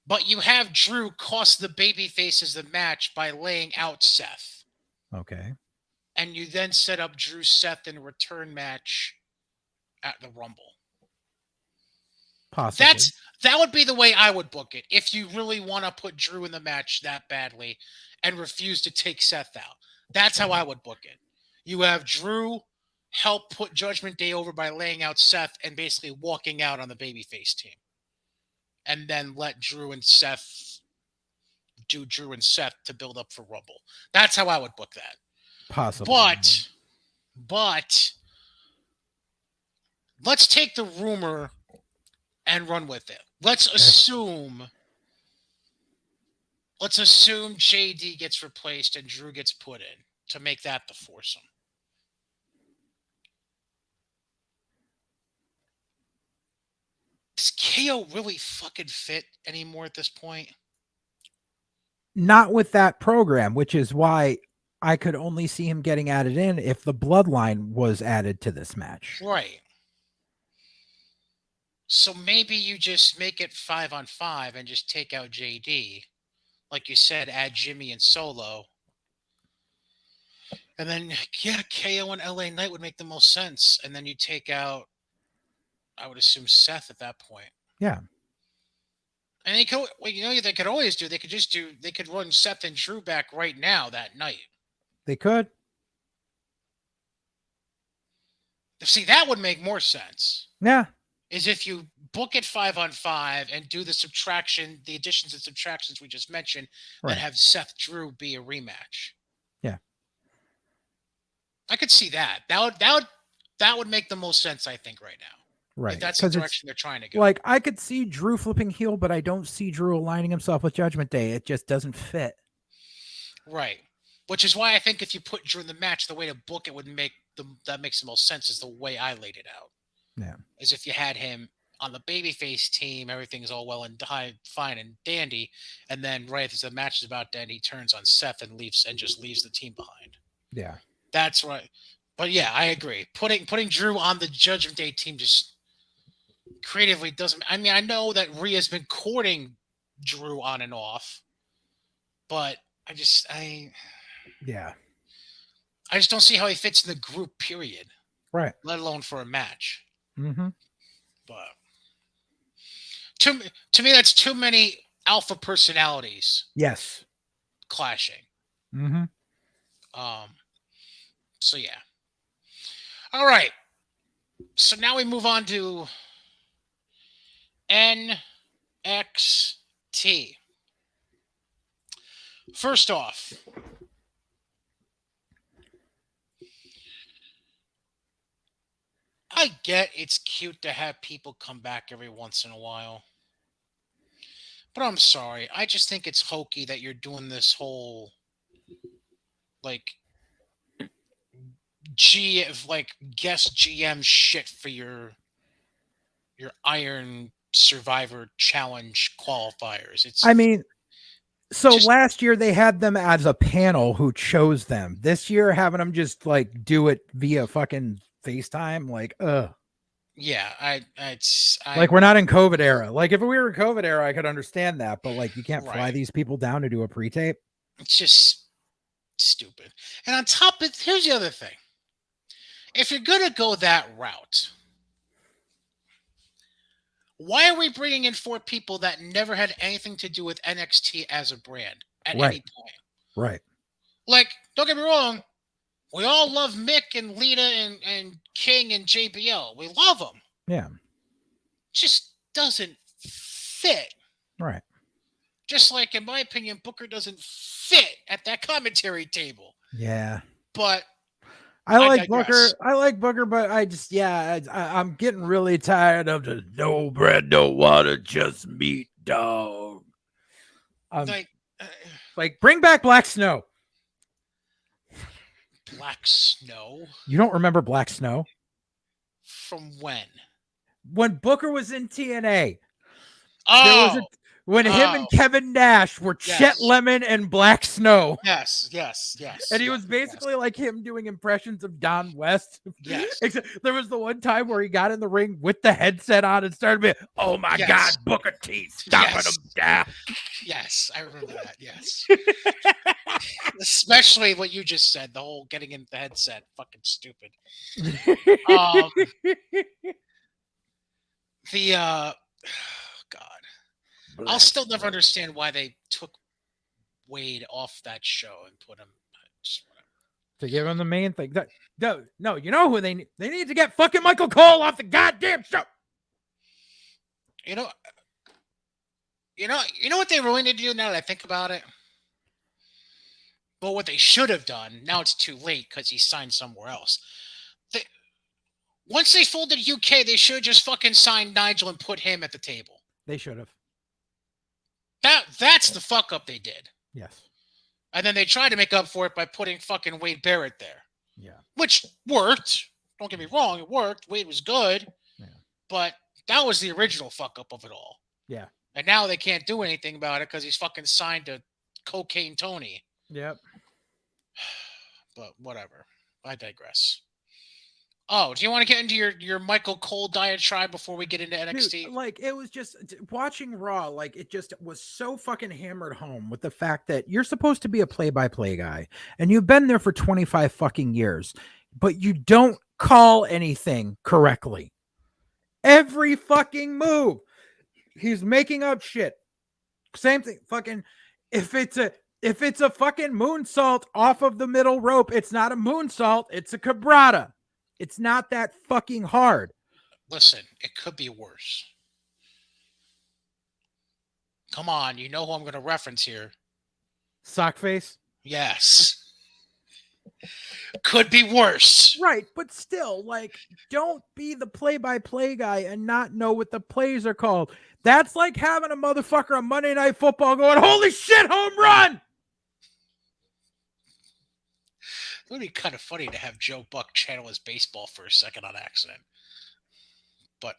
But you have Drew cost the baby faces the match by laying out Seth. Okay. And you then set up Drew Seth in a return match at the Rumble. Possibly. That would be the way I would book it if you really want to put Drew in the match that badly and refuse to take Seth out. That's how I would book it. You have Drew help put Judgment Day over by laying out Seth and basically walking out on the babyface team. And then let Drew and Seth do Drew and Seth to build up for Rumble. That's how I would book that. Possibly. But let's take the rumor and run with it. Let's assume JD gets replaced and Drew gets put in to make that the foursome. Does KO really fucking fit anymore at this point? Not with that program, which is why I could only see him getting added in if the Bloodline was added to this match. Right. So maybe you just make it 5-on-5 and just take out JD like you said, add Jimmy and Solo. And then, yeah, KO and LA Knight would make the most sense. And then you take out, I would assume, Seth at that point. Yeah. And they could, well, you know what they could always do? They could run Seth and Drew back right now that night. They could. See, that would make more sense. Yeah. Is if you book it 5-on-5 and do the subtraction, the additions and subtractions we just mentioned, Right. and have Seth Drew be a rematch. Yeah. I could see that. That would make the most sense, I think, right now. Right. If that's the direction they're trying to go. Like, I could see Drew flipping heel, but I don't see Drew aligning himself with Judgment Day. It just doesn't fit. Right. Which is why I think if you put Drew in the match, the way to book it would that makes the most sense is the way I laid it out. Yeah. As if you had him on the babyface team, everything's all well and fine and dandy, and then right as the match is about to end, he turns on Seth and just leaves the team behind. Yeah. That's right. But yeah, I agree. Putting Drew on the Judgment Day team just creatively doesn't. I mean, I know that Rhea's been courting Drew on and off, but I just don't see how he fits in the group. Period. Right. Let alone for a match. Mm-hmm. But to me, that's too many alpha personalities. Yes. Clashing. Mm-hmm. So yeah. All right. So now we move on to NXT. First off, I get it's cute to have people come back every once in a while. But I'm sorry. I just think it's hokey that you're doing this whole guest GM shit for your Iron Survivor Challenge qualifiers. Last year they had them as a panel who chose them. This year having them just do it via fucking FaceTime, Yeah, we're not in COVID era. Like if we were in COVID era, I could understand that, but you can't fly these people down to do a pre-tape. It's just stupid. And on top of it, here's the other thing. If you're gonna go that route, why are we bringing in 4 people that never had anything to do with NXT as a brand at any point? Right. Don't get me wrong. We all love Mick and Lita and King and JBL. We love them. Yeah. Just doesn't fit. Right. Just like, in my opinion, Booker doesn't fit at that commentary table. Yeah. But I like Booker, but I'm getting really tired of the no bread, no water, just meat, dog. Bring back Black Snow. Black Snow? You don't remember Black Snow? From when? When Booker was in TNA. Oh! When him and Kevin Nash were Chet Lemon and Black Snow. Yes. And he was basically like him doing impressions of Don West. Yes. Except there was the one time where he got in the ring with the headset on and started being, oh my God, Booker T, stopping him down. Yes, I remember that. Yes. Especially what you just said, the whole getting in the headset. Fucking stupid. God. I'll still never understand why they took Wade off that show and put him to give him the main thing. No, you know who they need to get fucking Michael Cole off the goddamn show. You know what they really need to do now that I think about it? Well, what they should have done, now it's too late because he signed somewhere else. Once they folded UK, they should have just fucking signed Nigel and put him at the table. They should have. That's the fuck up they did. Yes. And then they tried to make up for it by putting fucking Wade Barrett there. Yeah. Which worked. Don't get me wrong, it worked. Wade was good. Yeah. But that was the original fuck up of it all. Yeah. And now they can't do anything about it because he's fucking signed to Cocaine Tony. Yep. But whatever. I digress. Oh, do you want to get into your Michael Cole diatribe before we get into NXT? Dude, like it was just watching Raw, like it just was so fucking hammered home with the fact that you're supposed to be a play-by-play guy and you've been there for 25 fucking years, but you don't call anything correctly. Every fucking move, he's making up shit. Same thing, fucking if it's a fucking moonsault off of the middle rope, it's not a moonsault, it's a cabrata. It's not that fucking hard. Listen, it could be worse. Come on, you know who I'm going to reference here. Sockface? Yes. Could be worse. Right, but still, like, don't be the play-by-play guy and not know what the plays are called. That's like having a motherfucker on Monday Night Football going, holy shit, home run! It would be kind of funny to have Joe Buck channel his baseball for a second on accident. But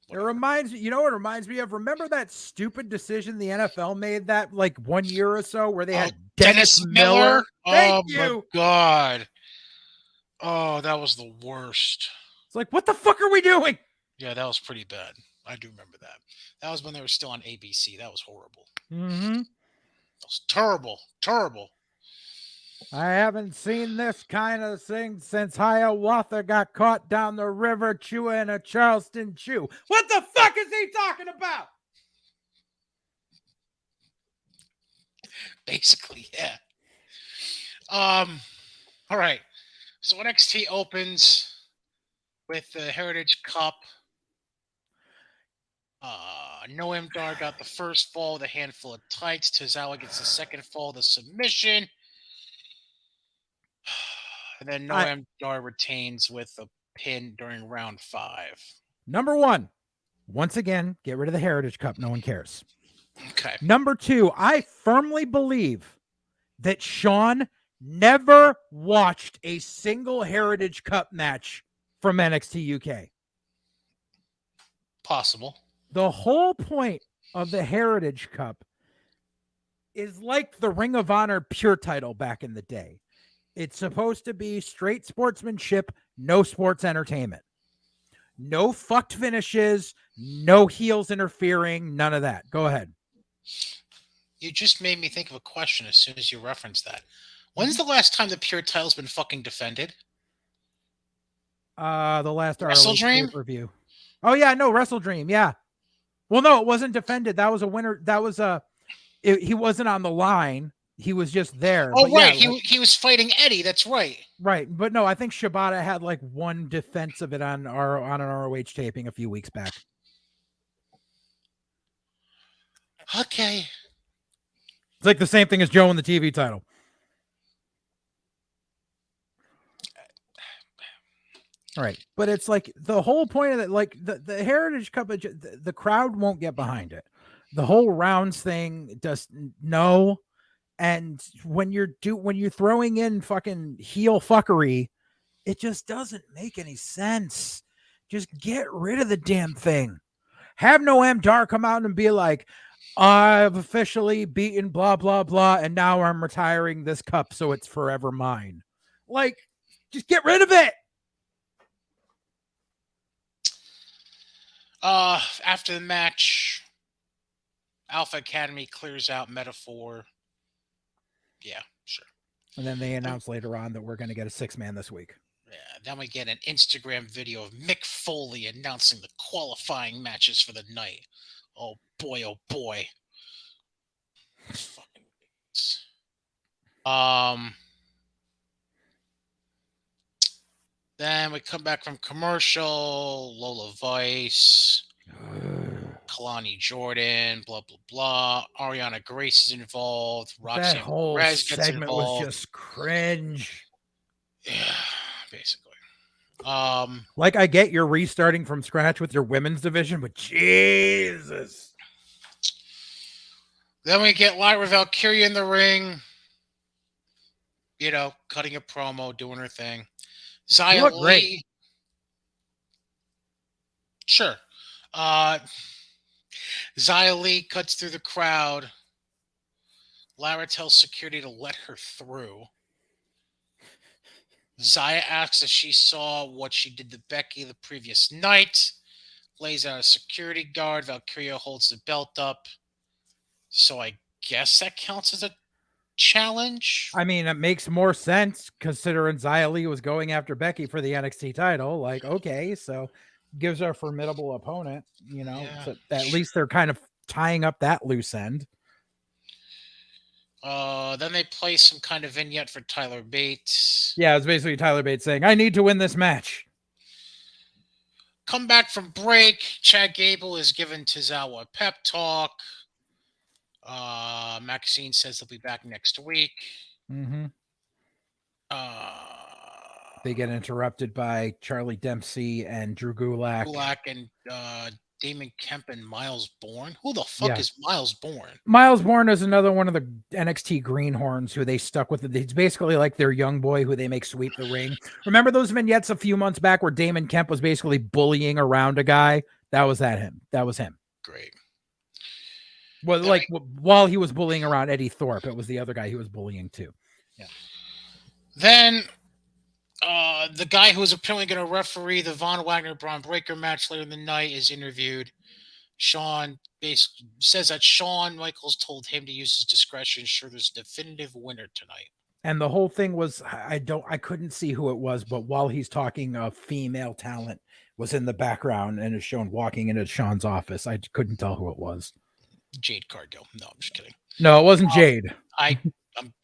whatever. It reminds me, you know what it reminds me of? Remember that stupid decision the NFL made that like 1 year or so where they had Dennis Miller? Thank you. My God. Oh, that was the worst. It's like, what the fuck are we doing? Yeah, that was pretty bad. I do remember that. That was when they were still on ABC. That was horrible. Mm-hmm. That was terrible. Terrible. I haven't seen this kind of thing since Hiawatha got caught down the river chewing a Charleston chew. What the fuck is he talking about? Basically, yeah. All right. So NXT opens with the Heritage Cup. Noam Dar got the first fall with a handful of tights. Tozawa gets the second fall, the submission. And then Noam Dar retains with a pin during round 5. Number 1, once again, get rid of the Heritage Cup. No one cares. Okay. Number 2, I firmly believe that Sean never watched a single Heritage Cup match from NXT UK. Possible. The whole point of the Heritage Cup is like the Ring of Honor Pure title back in the day. It's supposed to be straight sportsmanship, no sports entertainment. No fucked finishes, no heels interfering, none of that. Go ahead. You just made me think of a question as soon as you referenced that. When's the last time the Pure title's been fucking defended? The last Wrestle Dream review. Oh yeah, no, Wrestle Dream, yeah. Well, no, it wasn't defended. That was a winner. That was he wasn't on the line. He was just there. Oh, but right. Yeah, he was fighting Eddie. That's right. Right. But no, I think Shibata had like one defense of it on an ROH taping a few weeks back. Okay. It's like the same thing as Joe in the TV title. All right. But it's like the whole point of it, like the Heritage Cup, the crowd won't get behind it. The whole rounds thing just no. And when you're throwing in fucking heel fuckery, it just doesn't make any sense. Just get rid of the damn thing. Have Noam Dar come out and be like, I've officially beaten blah, blah, blah, and now I'm retiring this cup so it's forever mine. Like, just get rid of it. After the match, Alpha Academy clears out Metaphor. Yeah, sure. And then they announce later on that we're going to get a 6-man this week. Yeah, then we get an Instagram video of Mick Foley announcing the qualifying matches for the night. Oh boy, oh boy. Then we come back from commercial. Lola Vice, Kalani Jordan, blah blah blah. Ariana Grace is involved. That whole segment was just cringe. Yeah, basically. Like I get you're restarting from scratch with your women's division, but Jesus. Then we get Lyra Valkyria in the ring. You know, cutting a promo, doing her thing. Xia Li. Great. Sure. Xia Li cuts through the crowd. Lyra tells security to let her through. Zaya asks if she saw what she did to Becky the previous night. Lays out a security guard. Valkyria holds the belt up. So I guess that counts as a challenge. I mean, it makes more sense considering Xia Li was going after Becky for the NXT title. Like, okay, so gives her a formidable opponent, Yeah. so at least they're kind of tying up that loose end. Then they play some kind of vignette for Tyler Bates. Yeah, it's basically Tyler Bates saying, I need to win this match. Come back from break. Chad Gable is given Tozawa a pep talk. Maxine says they'll be back next week. Mm-hmm. Uh, They get interrupted by Charlie Dempsey and Drew Gulak. Gulak and Damon Kemp and Miles Bourne. Who the fuck is Miles Bourne? Miles Bourne is another one of the NXT greenhorns who they stuck with. He's basically like their young boy who they make sweep the ring. Remember those vignettes a few months back where Damon Kemp was basically bullying around a guy? That was him. Great. Well, while he was bullying around Eddie Thorpe, it was the other guy he was bullying too. Yeah. Then the guy who was apparently going to referee the Von Wagner-Braun Breaker match later in the night is interviewed. Sean basically says that Shawn Michaels told him to use his discretion, ensure there's a definitive winner tonight. And the whole thing was, I couldn't see who it was, but while he's talking, a female talent was in the background and is shown walking into Sean's office. I couldn't tell who it was. Jade Cargill. No, I'm just kidding. No, it wasn't Jade. I'm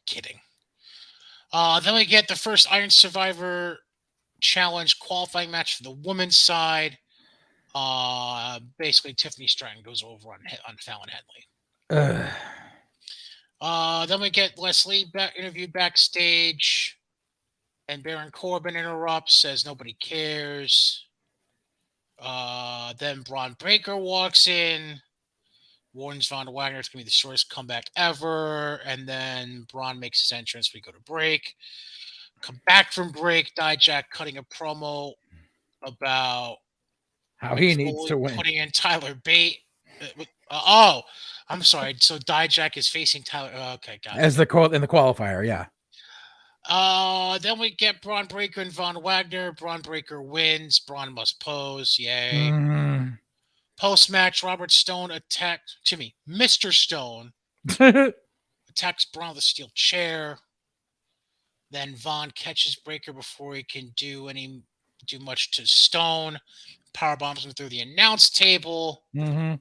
kidding. Then we get the first Iron Survivor Challenge qualifying match for the women's side. Basically, Tiffany Stratton goes over on Fallon Henley. Then we get Leslie interviewed backstage, and Baron Corbin interrupts, says nobody cares. Then Braun Breaker walks in, warns Von Wagner it's going to be the shortest comeback ever, and then Braun makes his entrance. We go to break. Come back from break, Dijak cutting a promo about how he needs to win. Putting in Tyler Bate. I'm sorry. So Dijak is facing Tyler. Okay, got it. As in the qualifier, yeah. Then we get Braun Breaker and Von Wagner. Braun Breaker wins. Braun must pose. Yay. Mm-hmm. Post-match, Mr. Stone attacks Braun with a steel chair. Then Von catches Breaker before he can do much to Stone. Powerbombs him through the announce table. Mm-hmm.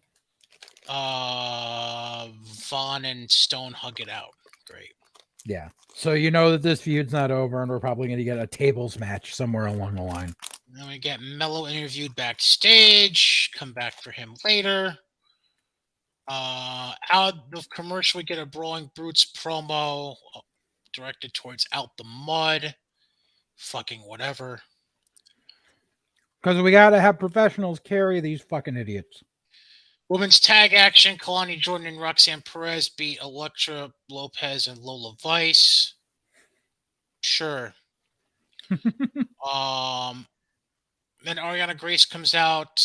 Von and Stone hug it out. Great. Yeah. So you know that this feud's not over, and we're probably going to get a tables match somewhere along the line. Then we get Mello interviewed backstage. Come back for him later. Out of commercial, we get a Brawling Brutes promo directed towards Out the Mud. Fucking whatever. Because we got to have professionals carry these fucking idiots. Women's tag action. Kalani Jordan and Roxanne Perez beat Elektra Lopez and Lola Vice. Sure. Then Ariana Grace comes out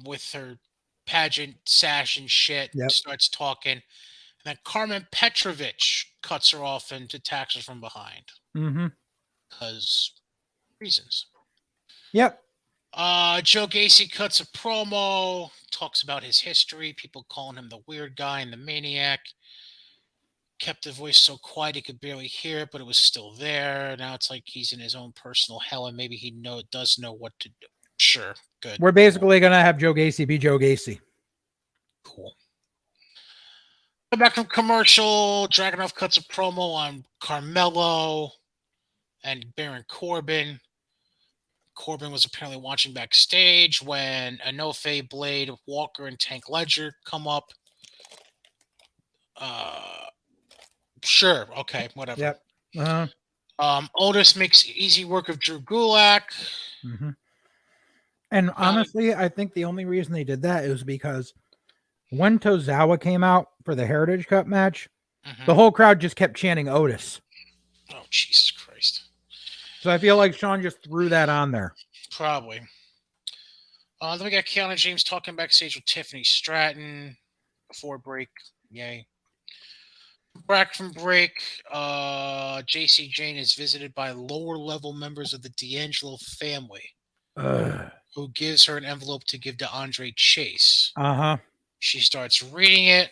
with her pageant sash and shit. Yep. Starts talking. And then Carmen Petrovich cuts her off and attacks her from behind. Mm-hmm. Because reasons. Yep. Joe Gacy cuts a promo, talks about his history, people calling him the weird guy and the maniac. Kept the voice so quiet he could barely hear it, but it was still there. Now it's like he's in his own personal hell, and maybe he does know what to do. Sure, good. We're basically going to have Joe Gacy be Joe Gacy. Cool. Come back from commercial. Dragunov cuts a promo on Carmelo and Baron Corbin. Corbin was apparently watching backstage when Enofe, Blade, Walker, and Tank Ledger come up. Sure. Okay. Whatever. Yep. Uh-huh. Otis makes easy work of Drew Gulak. Mm-hmm. And honestly, I think the only reason they did that is because when Tozawa came out for the Heritage Cup match, the whole crowd just kept chanting Otis. Oh, Jesus Christ. So I feel like Sean just threw that on there. Probably. Then we got Kiana James talking backstage with Tiffany Stratton before break. Yay. Back from break, JC Jane is visited by lower level members of the D'Angelo family, who gives her an envelope to give to Andre Chase. Uh-huh. She starts reading it.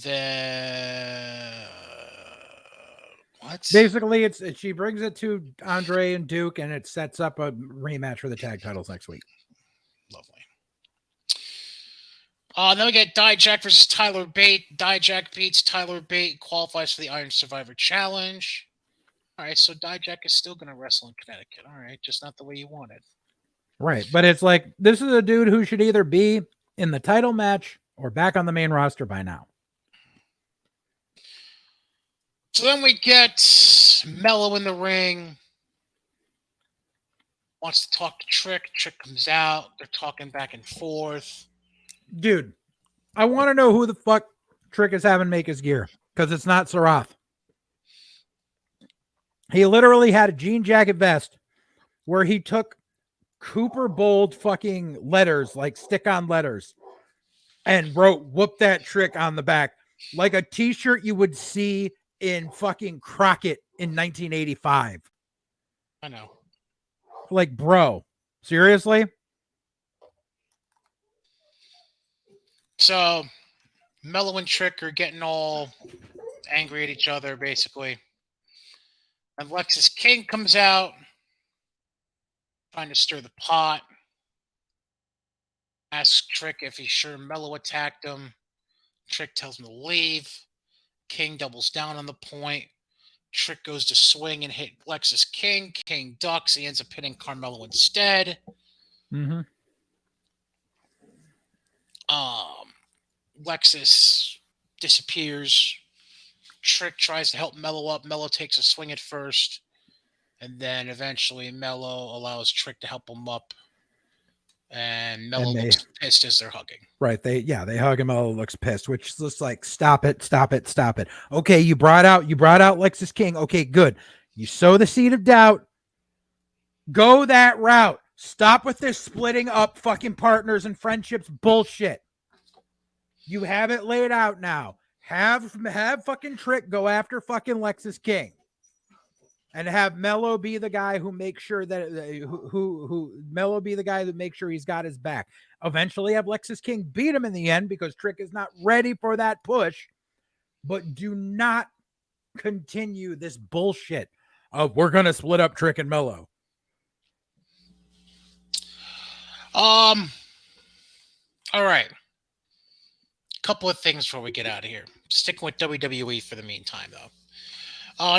Then what? Basically, she brings it to Andre and Duke, and it sets up a rematch for the tag titles next week. Lovely. Then we get Dijak versus Tyler Bate. Dijak beats Tyler Bate, qualifies for the Iron Survivor Challenge. All right, so Dijak is still going to wrestle in Connecticut. All right, just not the way you wanted. Right, but it's like, this is a dude who should either be in the title match or back on the main roster by now. So then we get Mello in the ring. Wants to talk to Trick. Trick comes out. They're talking back and forth. Dude, I want to know who the fuck Trick is having make his gear, because it's not Sarath. He literally had a jean jacket vest where he took Cooper Bold fucking letters, like stick-on letters, and wrote "whoop that Trick" on the back, like a t-shirt you would see in fucking Crockett in 1985. I know. Like, bro, seriously? So Mello and Trick are getting all angry at each other, basically. And Lexus King comes out, trying to stir the pot. Asks Trick if he's sure Mello attacked him. Trick tells him to leave. King doubles down on the point. Trick goes to swing and hit Lexus King. King ducks. He ends up hitting Carmelo instead. Mm-hmm. Lexus disappears. Trick tries to help Mello up. Mello takes a swing at first. And then eventually Mello allows Trick to help him up. And Mello looks pissed as they're hugging. Right. They hug him. Mello looks pissed, which is just like, stop it. Okay, you brought out Lexus King. Okay, good. You sow the seed of doubt. Go that route. Stop with this splitting up fucking partners and friendships bullshit. You have it laid out now. Have fucking Trick go after fucking Lexus King. And have Mello be the guy who makes sure that Mello be the guy that makes sure he's got his back. Eventually have Lexus King beat him in the end because Trick is not ready for that push. But do not continue this bullshit of we're gonna split up Trick and Mello. All right. Couple of things before we get out of here. Sticking with WWE for the meantime, though.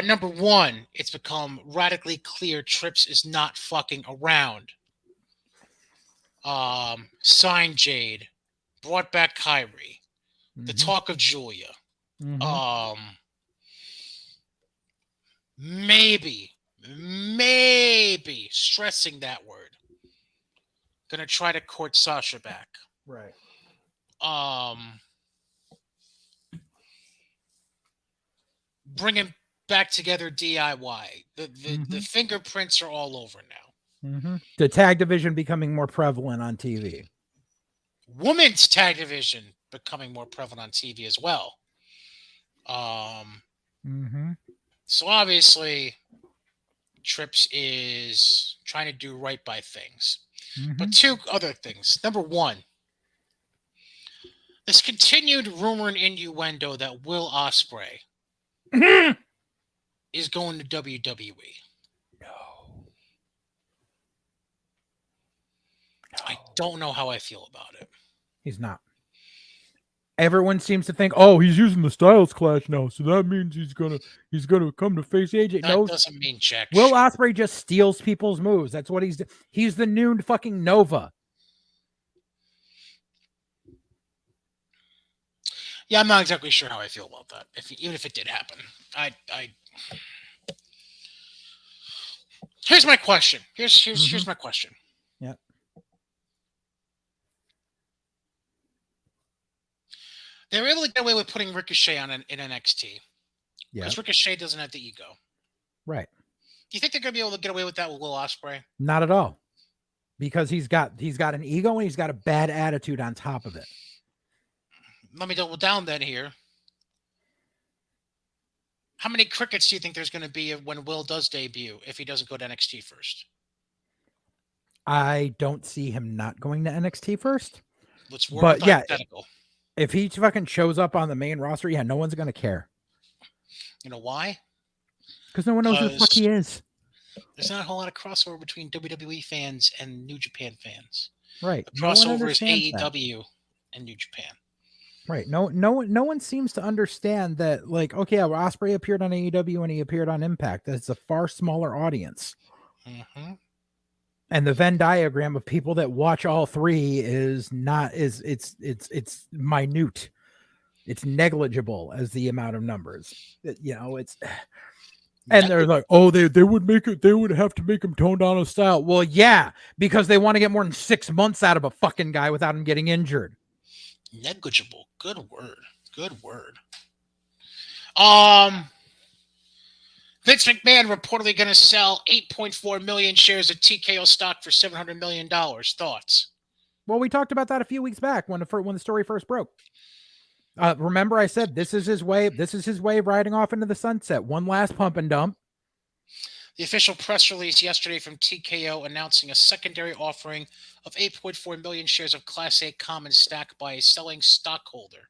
Number one, it's become radically clear Trips is not fucking around. Signed Jade, brought back Kyrie, the talk of Julia. Maybe stressing that word. Gonna try to court Sasha back. Right. Bringing back together DIY. The fingerprints are all over now. The tag division becoming more prevalent on TV. Women's tag division becoming more prevalent on TV as well. So obviously, Trips is trying to do right by things. But two other things. Number one, this continued rumor and innuendo that Will Ospreay is going to WWE. No. I don't know how I feel about it. He's not. Everyone seems to think, oh, he's using the Styles Clash now, so that means he's gonna come to face AJ. That doesn't mean jack Will shit. Ospreay just steals people's moves. That's what he's the new fucking Nova. Yeah, I'm not exactly sure how I feel about that. Even if it did happen, Here's my question. Here's my question. Yeah. They were able to get away with putting Ricochet on in NXT. Yeah. Because Ricochet doesn't have the ego. Right. Do you think they're going to be able to get away with that with Will Ospreay? Not at all. Because he's got an ego and he's got a bad attitude on top of it. let me double down then here. How many crickets do you think there's going to be when Will does debut if he doesn't go to NXT first? I don't see him not going to NXT first. Let's work But with yeah, hypothetical. if he fucking shows up on the main roster, yeah, no one's going to care. You know why? Because no one knows who the fuck he is. There's not a whole lot of crossover between WWE fans and New Japan fans. Right. The crossover is AEW and New Japan. Right. No one seems to understand that, like, okay, well, Ospreay appeared on AEW and he appeared on Impact. That's a far smaller audience. Mm-hmm. And the Venn diagram of people that watch all three is not it's minute. It's negligible as the amount of numbers. It's and they're like, oh, they would make it, they would have to make him tone down his style. Well, yeah, because they want to get more than 6 months out of a fucking guy without him getting injured. Negligible. Good word. Vince McMahon reportedly going to sell 8.4 million shares of TKO stock for $700 million. Thoughts? Well, we talked about that a few weeks back when the story first broke. Remember, I said this is his way. This is his way of riding off into the sunset. One last pump and dump. The official press release yesterday from TKO announcing a secondary offering of 8.4 million shares of Class A common stock by a selling stockholder.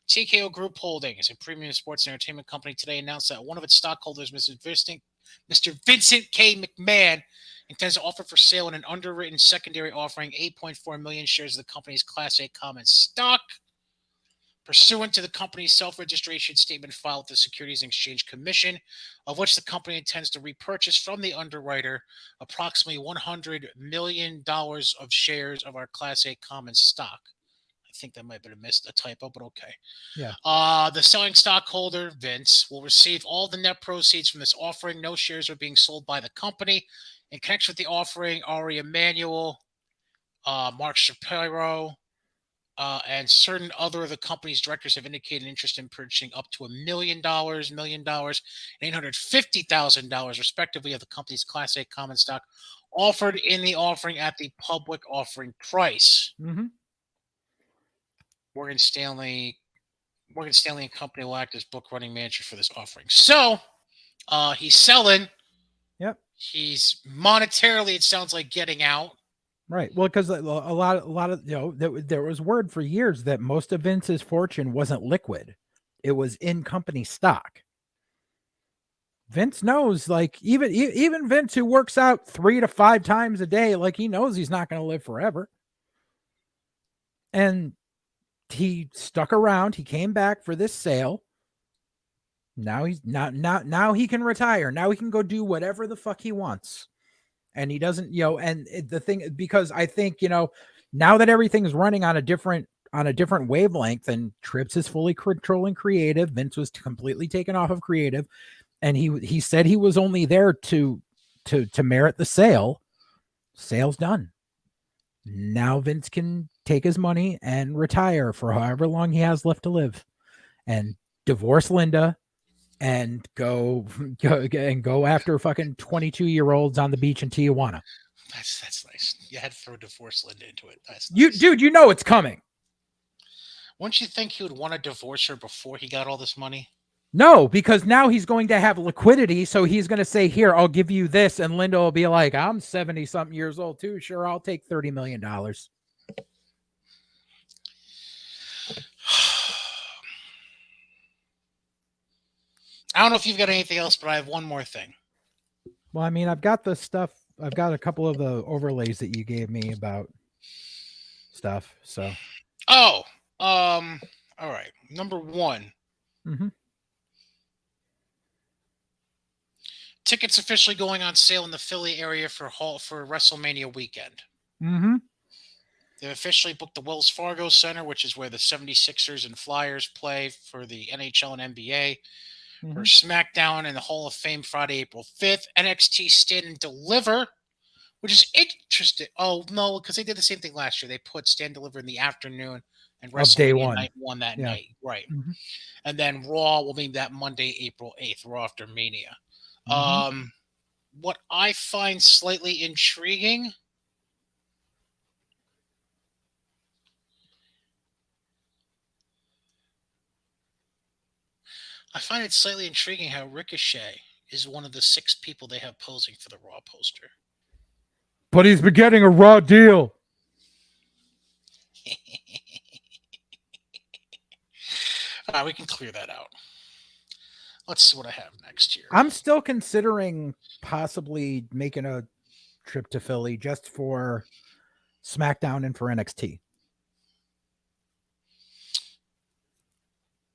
TKO Group Holdings, a premium sports and entertainment company, today announced that one of its stockholders, Mr. Vincent K. McMahon, intends to offer for sale in an underwritten secondary offering 8.4 million shares of the company's Class A common stock. Pursuant to the company's self-registration statement filed with the Securities and Exchange Commission, of which the company intends to repurchase from the underwriter approximately $100 million of shares of our Class A common stock. I think that might have been a typo, but okay. Yeah. The selling stockholder, Vince, will receive all the net proceeds from this offering. No shares are being sold by the company. In connection with the offering, Ari Emanuel, Mark Shapiro, and certain other of the company's directors have indicated interest in purchasing up to $1 million, and $850,000, respectively, of the company's Class A common stock offered in the offering at the public offering price. Mm-hmm. Morgan Stanley and Company will act as book running manager for this offering. So he's selling. Yep. He's monetarily, it sounds like, getting out. Right. Well, because a lot of there was word for years that most of Vince's fortune wasn't liquid; it was in company stock. Vince knows, like even Vince, who works out 3 to 5 times a day, like he knows he's not going to live forever. And he stuck around. He came back for this sale. Now he's now he can retire. Now he can go do whatever the fuck he wants. And he doesn't, and the thing, because I think, now that everything's running on a different wavelength, and Trips is fully controlling creative, Vince was completely taken off of creative, and he said he was only there to merit the sale. Sale's done. Now Vince can take his money and retire for however long he has left to live, and divorce Linda, and go after fucking 22-year-olds on the beach in Tijuana. That's nice. You had to throw divorce Linda into it. That's nice. Dude, it's coming. Wouldn't you think he would want to divorce her before he got all this money? No, because now he's going to have liquidity, so he's going to say, "Here, I'll give you this," and Linda will be like, "I'm 70-something years old too. Sure, I'll take $30 million." I don't know if you've got anything else, but I have one more thing. Well, I mean, I've got the stuff. I've got a couple of the overlays that you gave me about stuff. So. Oh, all right. Number one. Mm-hmm. Tickets officially going on sale in the Philly area for WrestleMania weekend. Mm-hmm. They've officially booked the Wells Fargo Center, which is where the 76ers and Flyers play for the NHL and NBA. For SmackDown and the Hall of Fame Friday, April 5th. NXT Stand and Deliver, which is interesting. Oh, no, because they did the same thing last year. They put Stand and Deliver in the afternoon and WrestleMania Night 1 that night. Right. Mm-hmm. And then Raw will be that Monday, April 8th, Raw after Mania. Mm-hmm. What I find slightly intriguing I find it slightly intriguing how Ricochet is one of the 6 people they have posing for the Raw poster. But he's been getting a Raw deal. We can clear that out. Let's see what I have next here. I'm still considering possibly making a trip to Philly just for SmackDown and for NXT.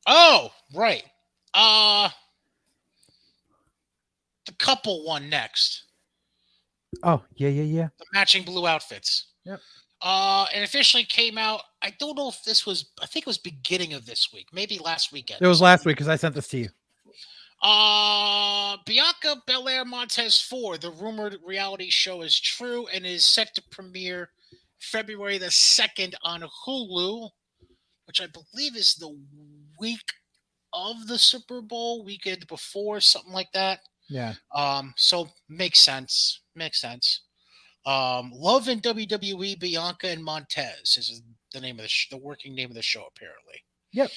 Oh, right. The couple one next. Oh, yeah. The matching blue outfits. Yep. It officially came out. I don't know if this was, I think it was beginning of this week, maybe last weekend. It was last week because I sent this to you. Bianca Belair Montez 4, the rumored reality show is true and is set to premiere February the 2nd on Hulu, which I believe is the week of the Super Bowl, weekend before, something like that. Yeah. So makes sense. Love in WWE, Bianca and Montez is the name of the working name of the show, apparently. Yep.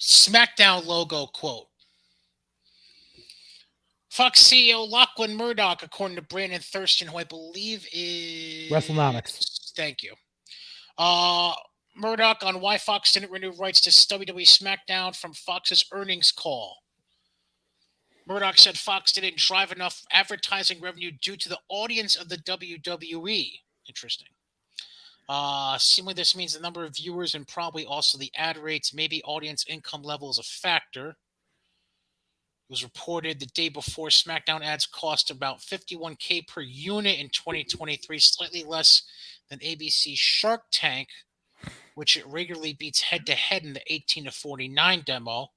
SmackDown logo quote. Fox CEO Lachlan Murdoch, according to Brandon Thurston, who I believe is WrestleNomics. Thank you. Murdoch on why Fox didn't renew rights to WWE SmackDown from Fox's earnings call. Murdoch said Fox didn't drive enough advertising revenue due to the audience of the WWE. Interesting. Seemingly this means the number of viewers and probably also the ad rates, maybe audience income level is a factor. It was reported the day before SmackDown ads cost about $51K per unit in 2023, slightly less than ABC's Shark Tank, which it regularly beats head-to-head in the 18 to 49 demo.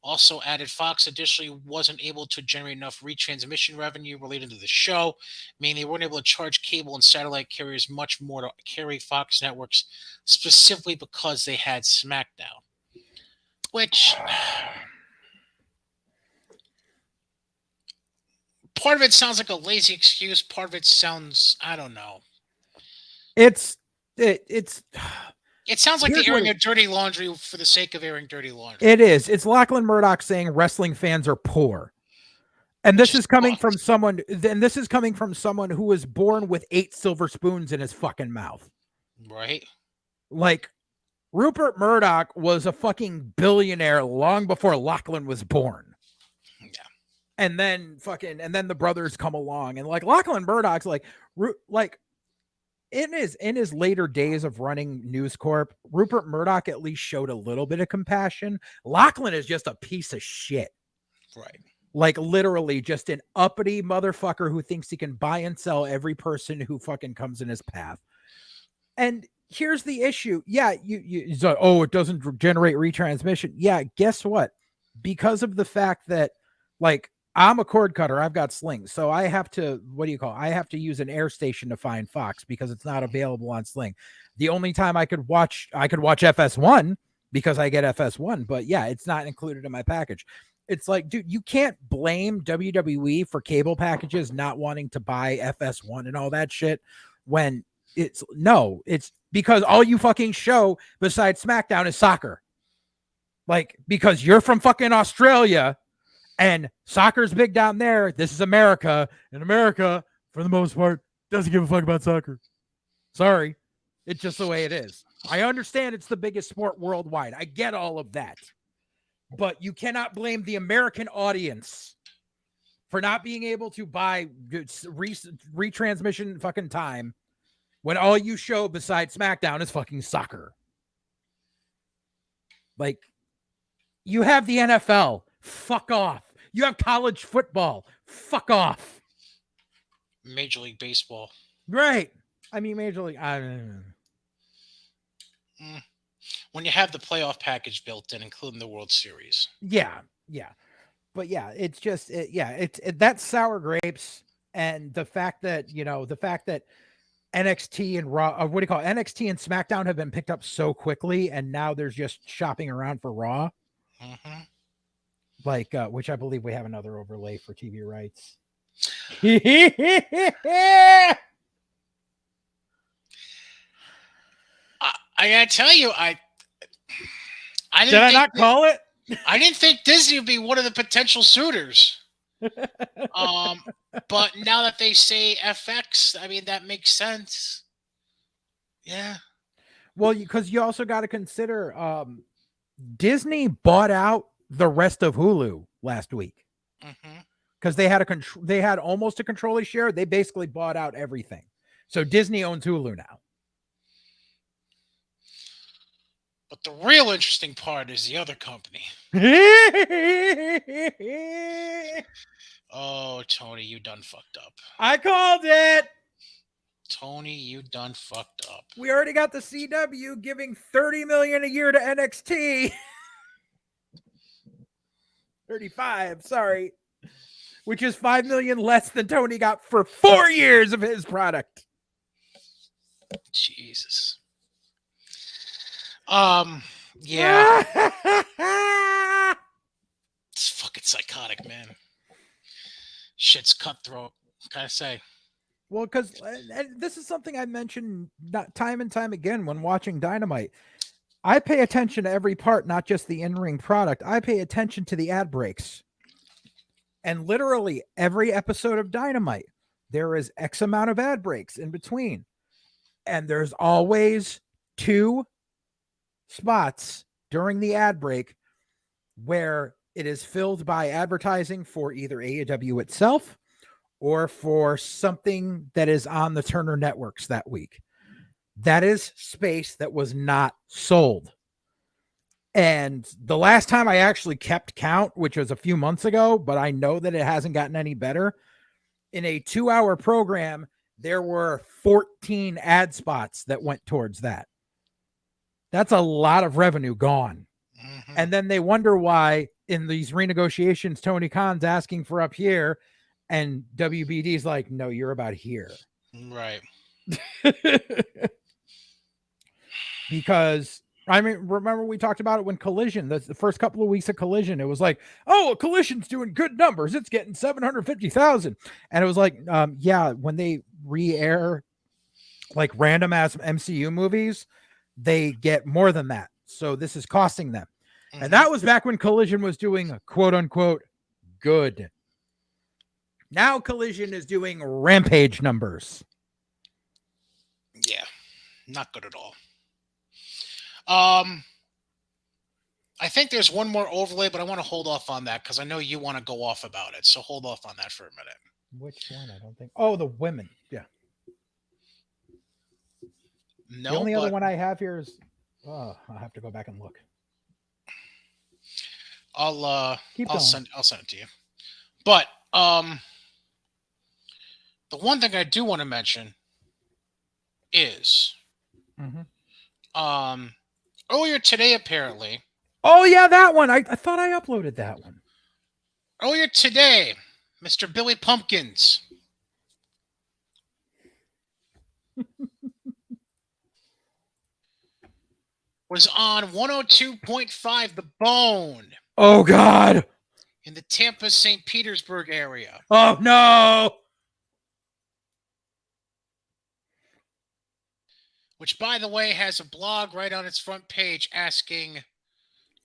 Also added, Fox additionally wasn't able to generate enough retransmission revenue related to the show, meaning they weren't able to charge cable and satellite carriers much more to carry Fox networks, specifically because they had SmackDown. Which, part of it sounds like a lazy excuse, part of it sounds, I don't know. It sounds like they're airing a dirty laundry for the sake of airing dirty laundry. It is. It's Lachlan Murdoch saying wrestling fans are poor. And this is coming from someone who was born with 8 silver spoons in his fucking mouth. Right. Like, Rupert Murdoch was a fucking billionaire long before Lachlan was born. Yeah. And then the brothers come along, and like Lachlan Murdoch's in his later days of running News Corp, Rupert Murdoch at least showed a little bit of compassion. Lachlan is just a piece of shit. Right. Like literally just an uppity motherfucker who thinks he can buy and sell every person who fucking comes in his path. And here's the issue. Yeah, you it doesn't generate retransmission. Yeah, guess what? Because of the fact that like I'm a cord cutter. I've got Sling. So I have to, I have to use an air station to find Fox because it's not available on Sling. The only time I could watch FS1 because I get FS1, but yeah, it's not included in my package. It's like, dude, you can't blame WWE for cable packages not wanting to buy FS1 and all that shit when it's because all you fucking show besides SmackDown is soccer. Like, because you're from fucking Australia and soccer's big down there. This is America. And America, for the most part, doesn't give a fuck about soccer. Sorry. It's just the way it is. I understand it's the biggest sport worldwide. I get all of that. But you cannot blame the American audience for not being able to buy retransmission fucking time when all you show besides SmackDown is fucking soccer. Like, you have the NFL. Fuck off. You have college football. Fuck off. Major League Baseball. Right. I mean, Major League. I don't know. When you have the playoff package built in, including the World Series. Yeah. But yeah, it's just, that's sour grapes. And the fact that NXT and Raw, NXT and SmackDown have been picked up so quickly, and now there's just shopping around for Raw. Mm-hmm. Like, which I believe we have another overlay for TV rights. I gotta tell you, I Did didn't I think not call it? I didn't think Disney would be one of the potential suitors. But now that they say FX, I mean that makes sense. Yeah. Well, because you also got to consider Disney bought out the rest of Hulu last week Mm-hmm. because they had almost a controlling share. They basically bought out everything. So Disney owns Hulu now. But the real interesting part is the other company. Oh, Tony, you done fucked up. I called it. Tony, you done fucked up. We already got the CW giving $30 million a year to NXT. 35, sorry. Which is $5 million less than Tony got for 4 years of his product. Jesus. Yeah. It's fucking psychotic, man. Shit's cutthroat. What can I say? Well, because this is something I mentioned time and time again when watching Dynamite. I pay attention to every part, not just the in-ring product. I pay attention to the ad breaks. And literally every episode of Dynamite, there is X amount of ad breaks in between. And there's always 2 spots during the ad break where it is filled by advertising for either AEW itself or for something that is on the Turner networks that week. That is space that was not sold. And the last time I actually kept count, which was a few months ago, but I know that it hasn't gotten any better. In a 2-hour program, there were 14 ad spots that went towards that. That's a lot of revenue gone. Mm-hmm. And then they wonder why in these renegotiations, Tony Khan's asking for up here and WBD's like, no, you're about here. Right. Because I mean, remember we talked about it when Collision, the first couple of weeks of Collision, it was like, oh, Collision's doing good numbers. It's getting 750,000. And it was like, yeah, when they re-air like random ass MCU movies, they get more than that. So this is costing them. Mm-hmm. And that was back when Collision was doing a quote unquote good. Now Collision is doing rampage numbers. Yeah, not good at all. I think there's one more overlay, but I want to hold off on that because I know you want to go off about it. So hold off on that for a minute. Which one? I don't think. Oh, the women. Yeah. No. The only other one I have here is. Oh, I'll have to go back and look. I'll send it to you. But the one thing I do want to mention is earlier today, apparently. Oh, yeah, that one. I thought I uploaded that one. Earlier today, Mr. Billy Pumpkins was on 102.5 The Bone. Oh, God. In the Tampa, St. Petersburg area. Oh, no. Which, by the way, has a blog right on its front page asking,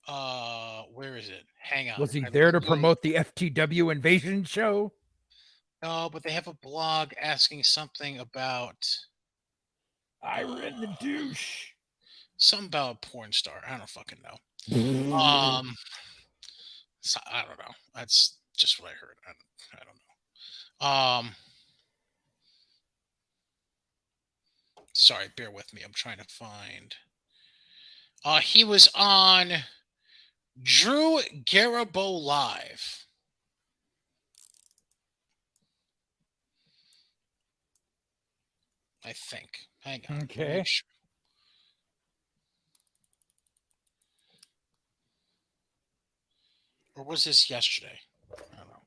where is it? Hang on. Was he there to promote the FTW Invasion show? No, but they have a blog asking something about... I read the douche. Something about a porn star. I don't fucking know. So, I don't know. That's just what I heard. I don't know. Sorry, bear with me. I'm trying to find. He was on Drew Garabo Live. I think. Hang on. Okay. Sure. Or was this yesterday? I don't know.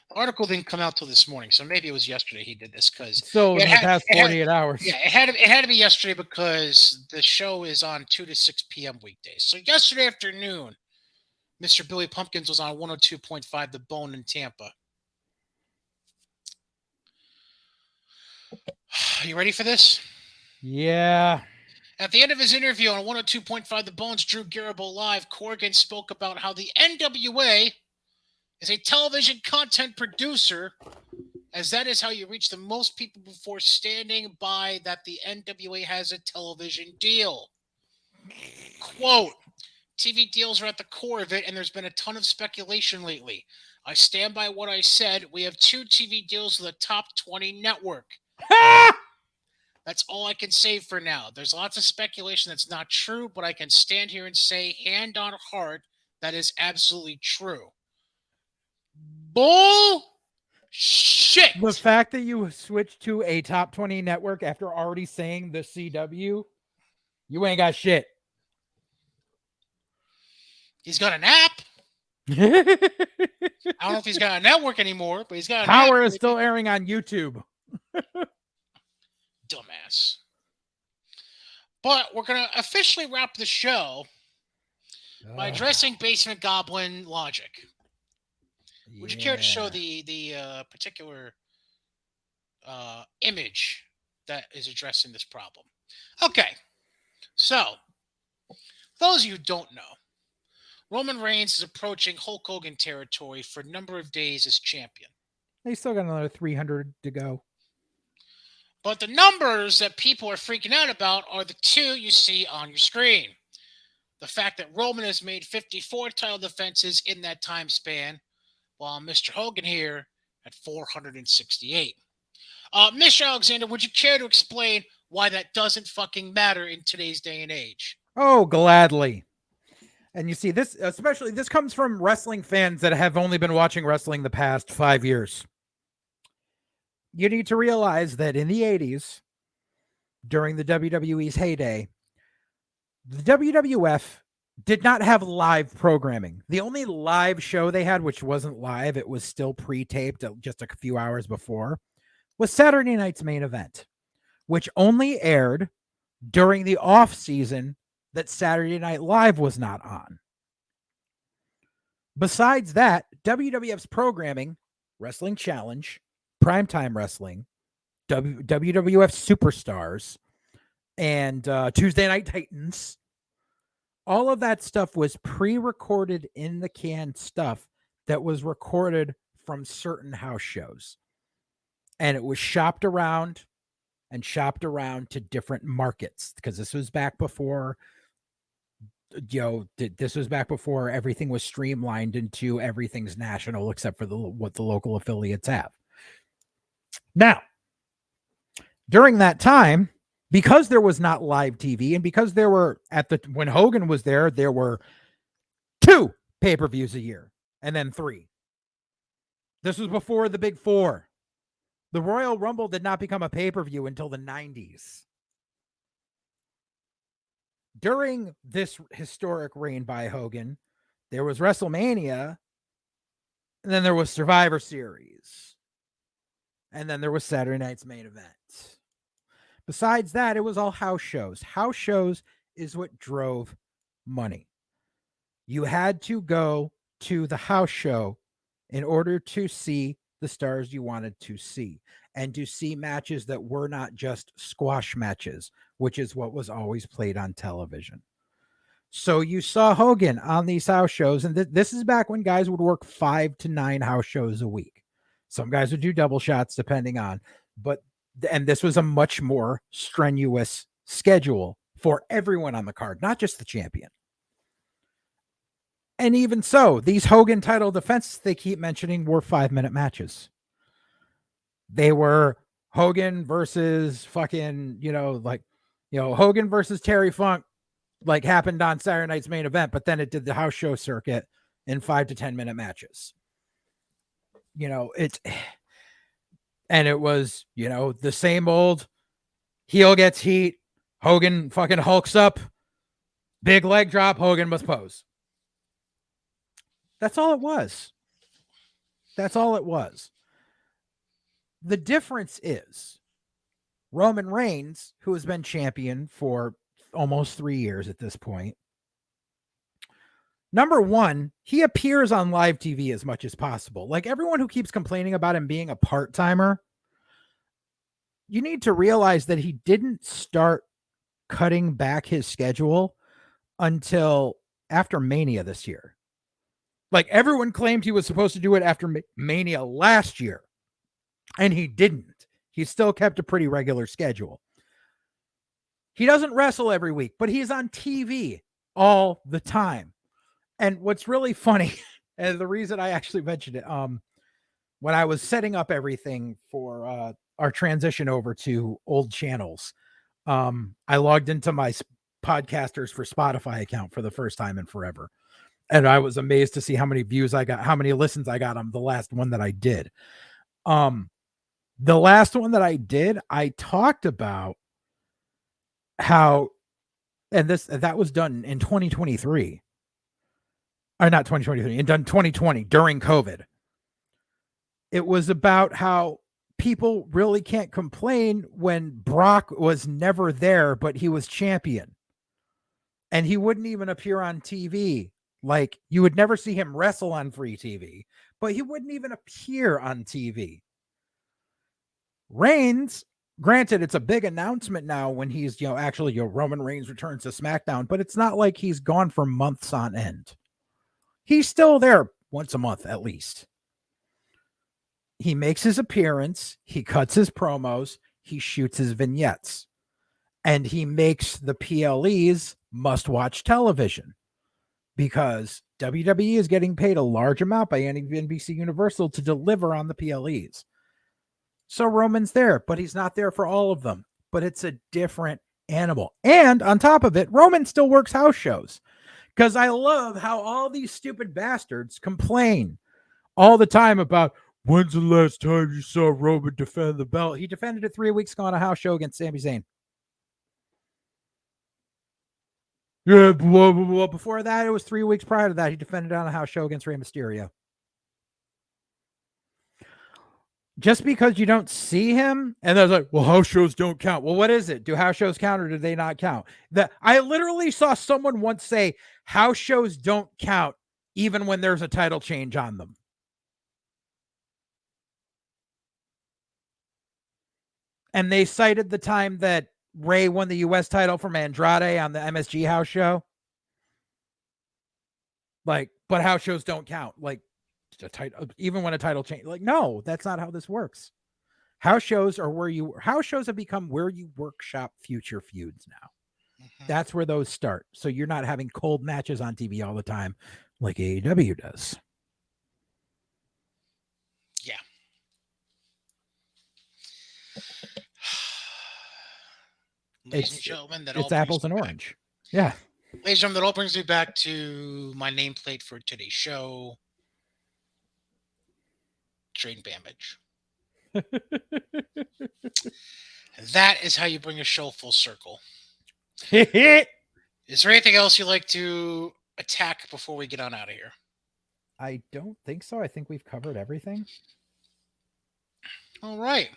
The article didn't come out till this morning, so maybe it was yesterday he did this because so in the past 48 hours. Yeah, it had to be yesterday because the show is on 2 to 6 p.m. weekdays. So yesterday afternoon, Mr. Billy Pumpkins was on 102.5 The Bone in Tampa. You ready for this? Yeah. At the end of his interview on 102.5 The Bones Drew Garabo Live, Corgan spoke about how the NWA is a television content producer, as that is how you reach the most people before standing by that the NWA has a television deal. Quote, TV deals are at the core of it, and there's been a ton of speculation lately. I stand by what I said. We have 2 TV deals with a top 20 network. That's all I can say for now. There's lots of speculation that's not true, but I can stand here and say, hand on heart, that is absolutely true. Bull shit. The fact that you switched to a top 20 network after already saying the CW, you ain't got shit. He's got an app. I don't know if he's got a network anymore, but he's got an Power app. is still airing on YouTube. Dumbass. But we're going to officially wrap the show by addressing basement goblin logic. Would you care to show the particular image that is addressing this problem? Okay. So, those of you who don't know, Roman Reigns is approaching Hulk Hogan territory for a number of days as champion. They still got another 300 to go. But the numbers that people are freaking out about are the 2 you see on your screen. The fact that Roman has made 54 title defenses in that time span, while Mr. Hogan here at 468. Mr. Alexander, would you care to explain why that doesn't fucking matter in today's day and age? Oh, gladly. And you see this, especially this comes from wrestling fans that have only been watching wrestling the past 5 years. You need to realize that in the 80s, during the WWE's heyday, the WWF did not have live programming. The only live show they had, which wasn't live, it was still pre-taped just a few hours before, was Saturday Night's Main Event, which only aired during the off season that Saturday Night Live was not on. Besides that, WWF's programming, Wrestling Challenge, Primetime Wrestling, WWF Superstars, and Tuesday Night Titans, all of that stuff was pre-recorded in the can stuff that was recorded from certain house shows. And it was shopped around to different markets, because this was back before, this was back before everything was streamlined into everything's national except for what the local affiliates have. Now, during that time, because there was not live TV, and because there were when Hogan was there were 2 pay-per-views a year, and then 3. This was before the Big 4. The Royal Rumble did not become a pay-per-view until the 90s. During this historic reign by Hogan, there was WrestleMania, and then there was Survivor Series, and then there was Saturday Night's Main Event. Besides that, it was all house shows. House shows is what drove money. You had to go to the house show in order to see the stars you wanted to see, and to see matches that were not just squash matches, which is what was always played on television. So you saw Hogan on these house shows, and this is back when guys would work 5 to 9 house shows a week. Some guys would do double shots depending on, and this was a much more strenuous schedule for everyone on the card, not just the champion. And even so, these Hogan title defenses they keep mentioning were 5-minute matches. They were Hogan versus fucking, Hogan versus Terry Funk, like happened on Saturday Night's Main Event, but then it did the house show circuit in 5 to 10-minute matches. And it was, the same old heel gets heat, Hogan fucking hulks up, big leg drop, Hogan must pose. That's all it was. That's all it was. The difference is Roman Reigns, who has been champion for almost 3 years at this point. Number one, he appears on live TV as much as possible. Like everyone who keeps complaining about him being a part-timer, you need to realize that he didn't start cutting back his schedule until after Mania this year. Like, everyone claimed he was supposed to do it after Mania last year, and he didn't. He still kept a pretty regular schedule. He doesn't wrestle every week, but he's on TV all the time. And what's really funny, and the reason I actually mentioned it, when I was setting up everything for our transition over to old channels, I logged into my Podcasters for Spotify account for the first time in forever. And I was amazed to see how many views I got, how many listens I got on the last one that I did. The last one that I did, I talked about how, and that was done in 2023. Or not 2023, and done 2020 during COVID. It was about how people really can't complain when Brock was never there, but he was champion. And he wouldn't even appear on TV. Like, you would never see him wrestle on free TV, but he wouldn't even appear on TV. Reigns, granted, it's a big announcement now when he's, actually, Roman Reigns returns to SmackDown, but it's not like he's gone for months on end. He's still there once a month, at least. He makes his appearance, he cuts his promos, he shoots his vignettes, and he makes the PLEs must-watch television because WWE is getting paid a large amount by NBC Universal to deliver on the PLEs. So Roman's there, but he's not there for all of them. But it's a different animal. And on top of it, Roman still works house shows. Because I love how all these stupid bastards complain all the time about, when's the last time you saw Roman defend the belt? He defended it 3 weeks ago on a house show against Sami Zayn. Yeah, well, before that, it was 3 weeks prior to that. He defended it on a house show against Rey Mysterio. Just because you don't see him, and they're like, well, house shows don't count. Well, what is it? Do house shows count or do they not count? I literally saw someone once say house shows don't count even when there's a title change on them. And they cited the time that Rey won the U.S. title from Andrade on the MSG house show. Like, but house shows don't count. Like, even when a title change, like, no, that's not how this works. House shows have become where you workshop future feuds now. Mm-hmm. That's where those start. So you're not having cold matches on TV all the time like AEW does. Yeah. Ladies and gentlemen, it's apples and orange. Yeah. Ladies and gentlemen, that all brings me back to my nameplate for today's show. Drayden Bamage. That is how you bring a show full circle. Is there anything else you'd like to attack before we get on out of here? I don't think so. I think we've covered everything. All right.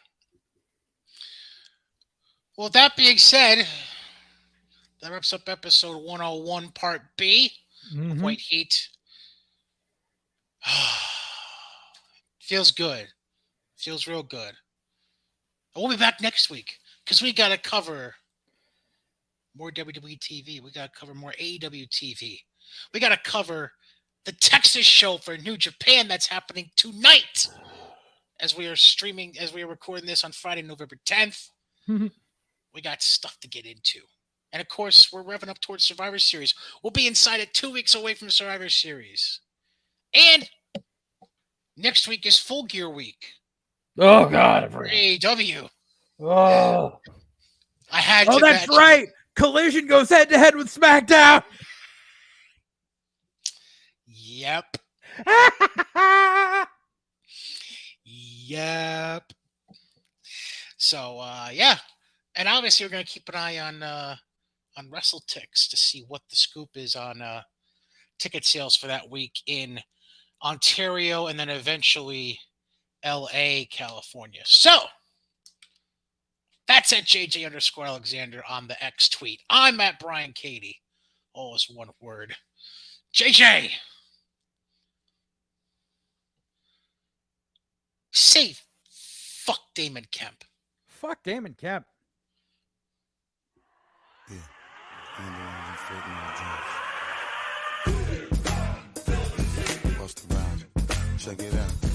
Well, that being said, that wraps up episode 101, part B of White Heat. Feels good. Feels real good. And we'll be back next week because we got to cover more WWE TV. We got to cover more AEW TV. We got to cover the Texas show for New Japan that's happening tonight as we are recording this on Friday, November 10th. We got stuff to get into. And of course, we're revving up towards Survivor Series. We'll be inside it 2 weeks away from Survivor Series. And next week is Full Gear Week. Oh, God. AEW. Oh. I had to that's right. Collision goes head-to-head with SmackDown. Yep. Yep. So, yeah. And obviously, we're going to keep an eye on WrestleTix to see what the scoop is on ticket sales for that week in Ontario and then eventually LA, California. So, that's at JJ_Alexander on the X tweet. I'm at Brian Cady. All is one word. JJ. Say fuck Damon Kemp. Fuck Damon Kemp. Yeah. And the ones I'm fitting my joint. Bust around. Check it out.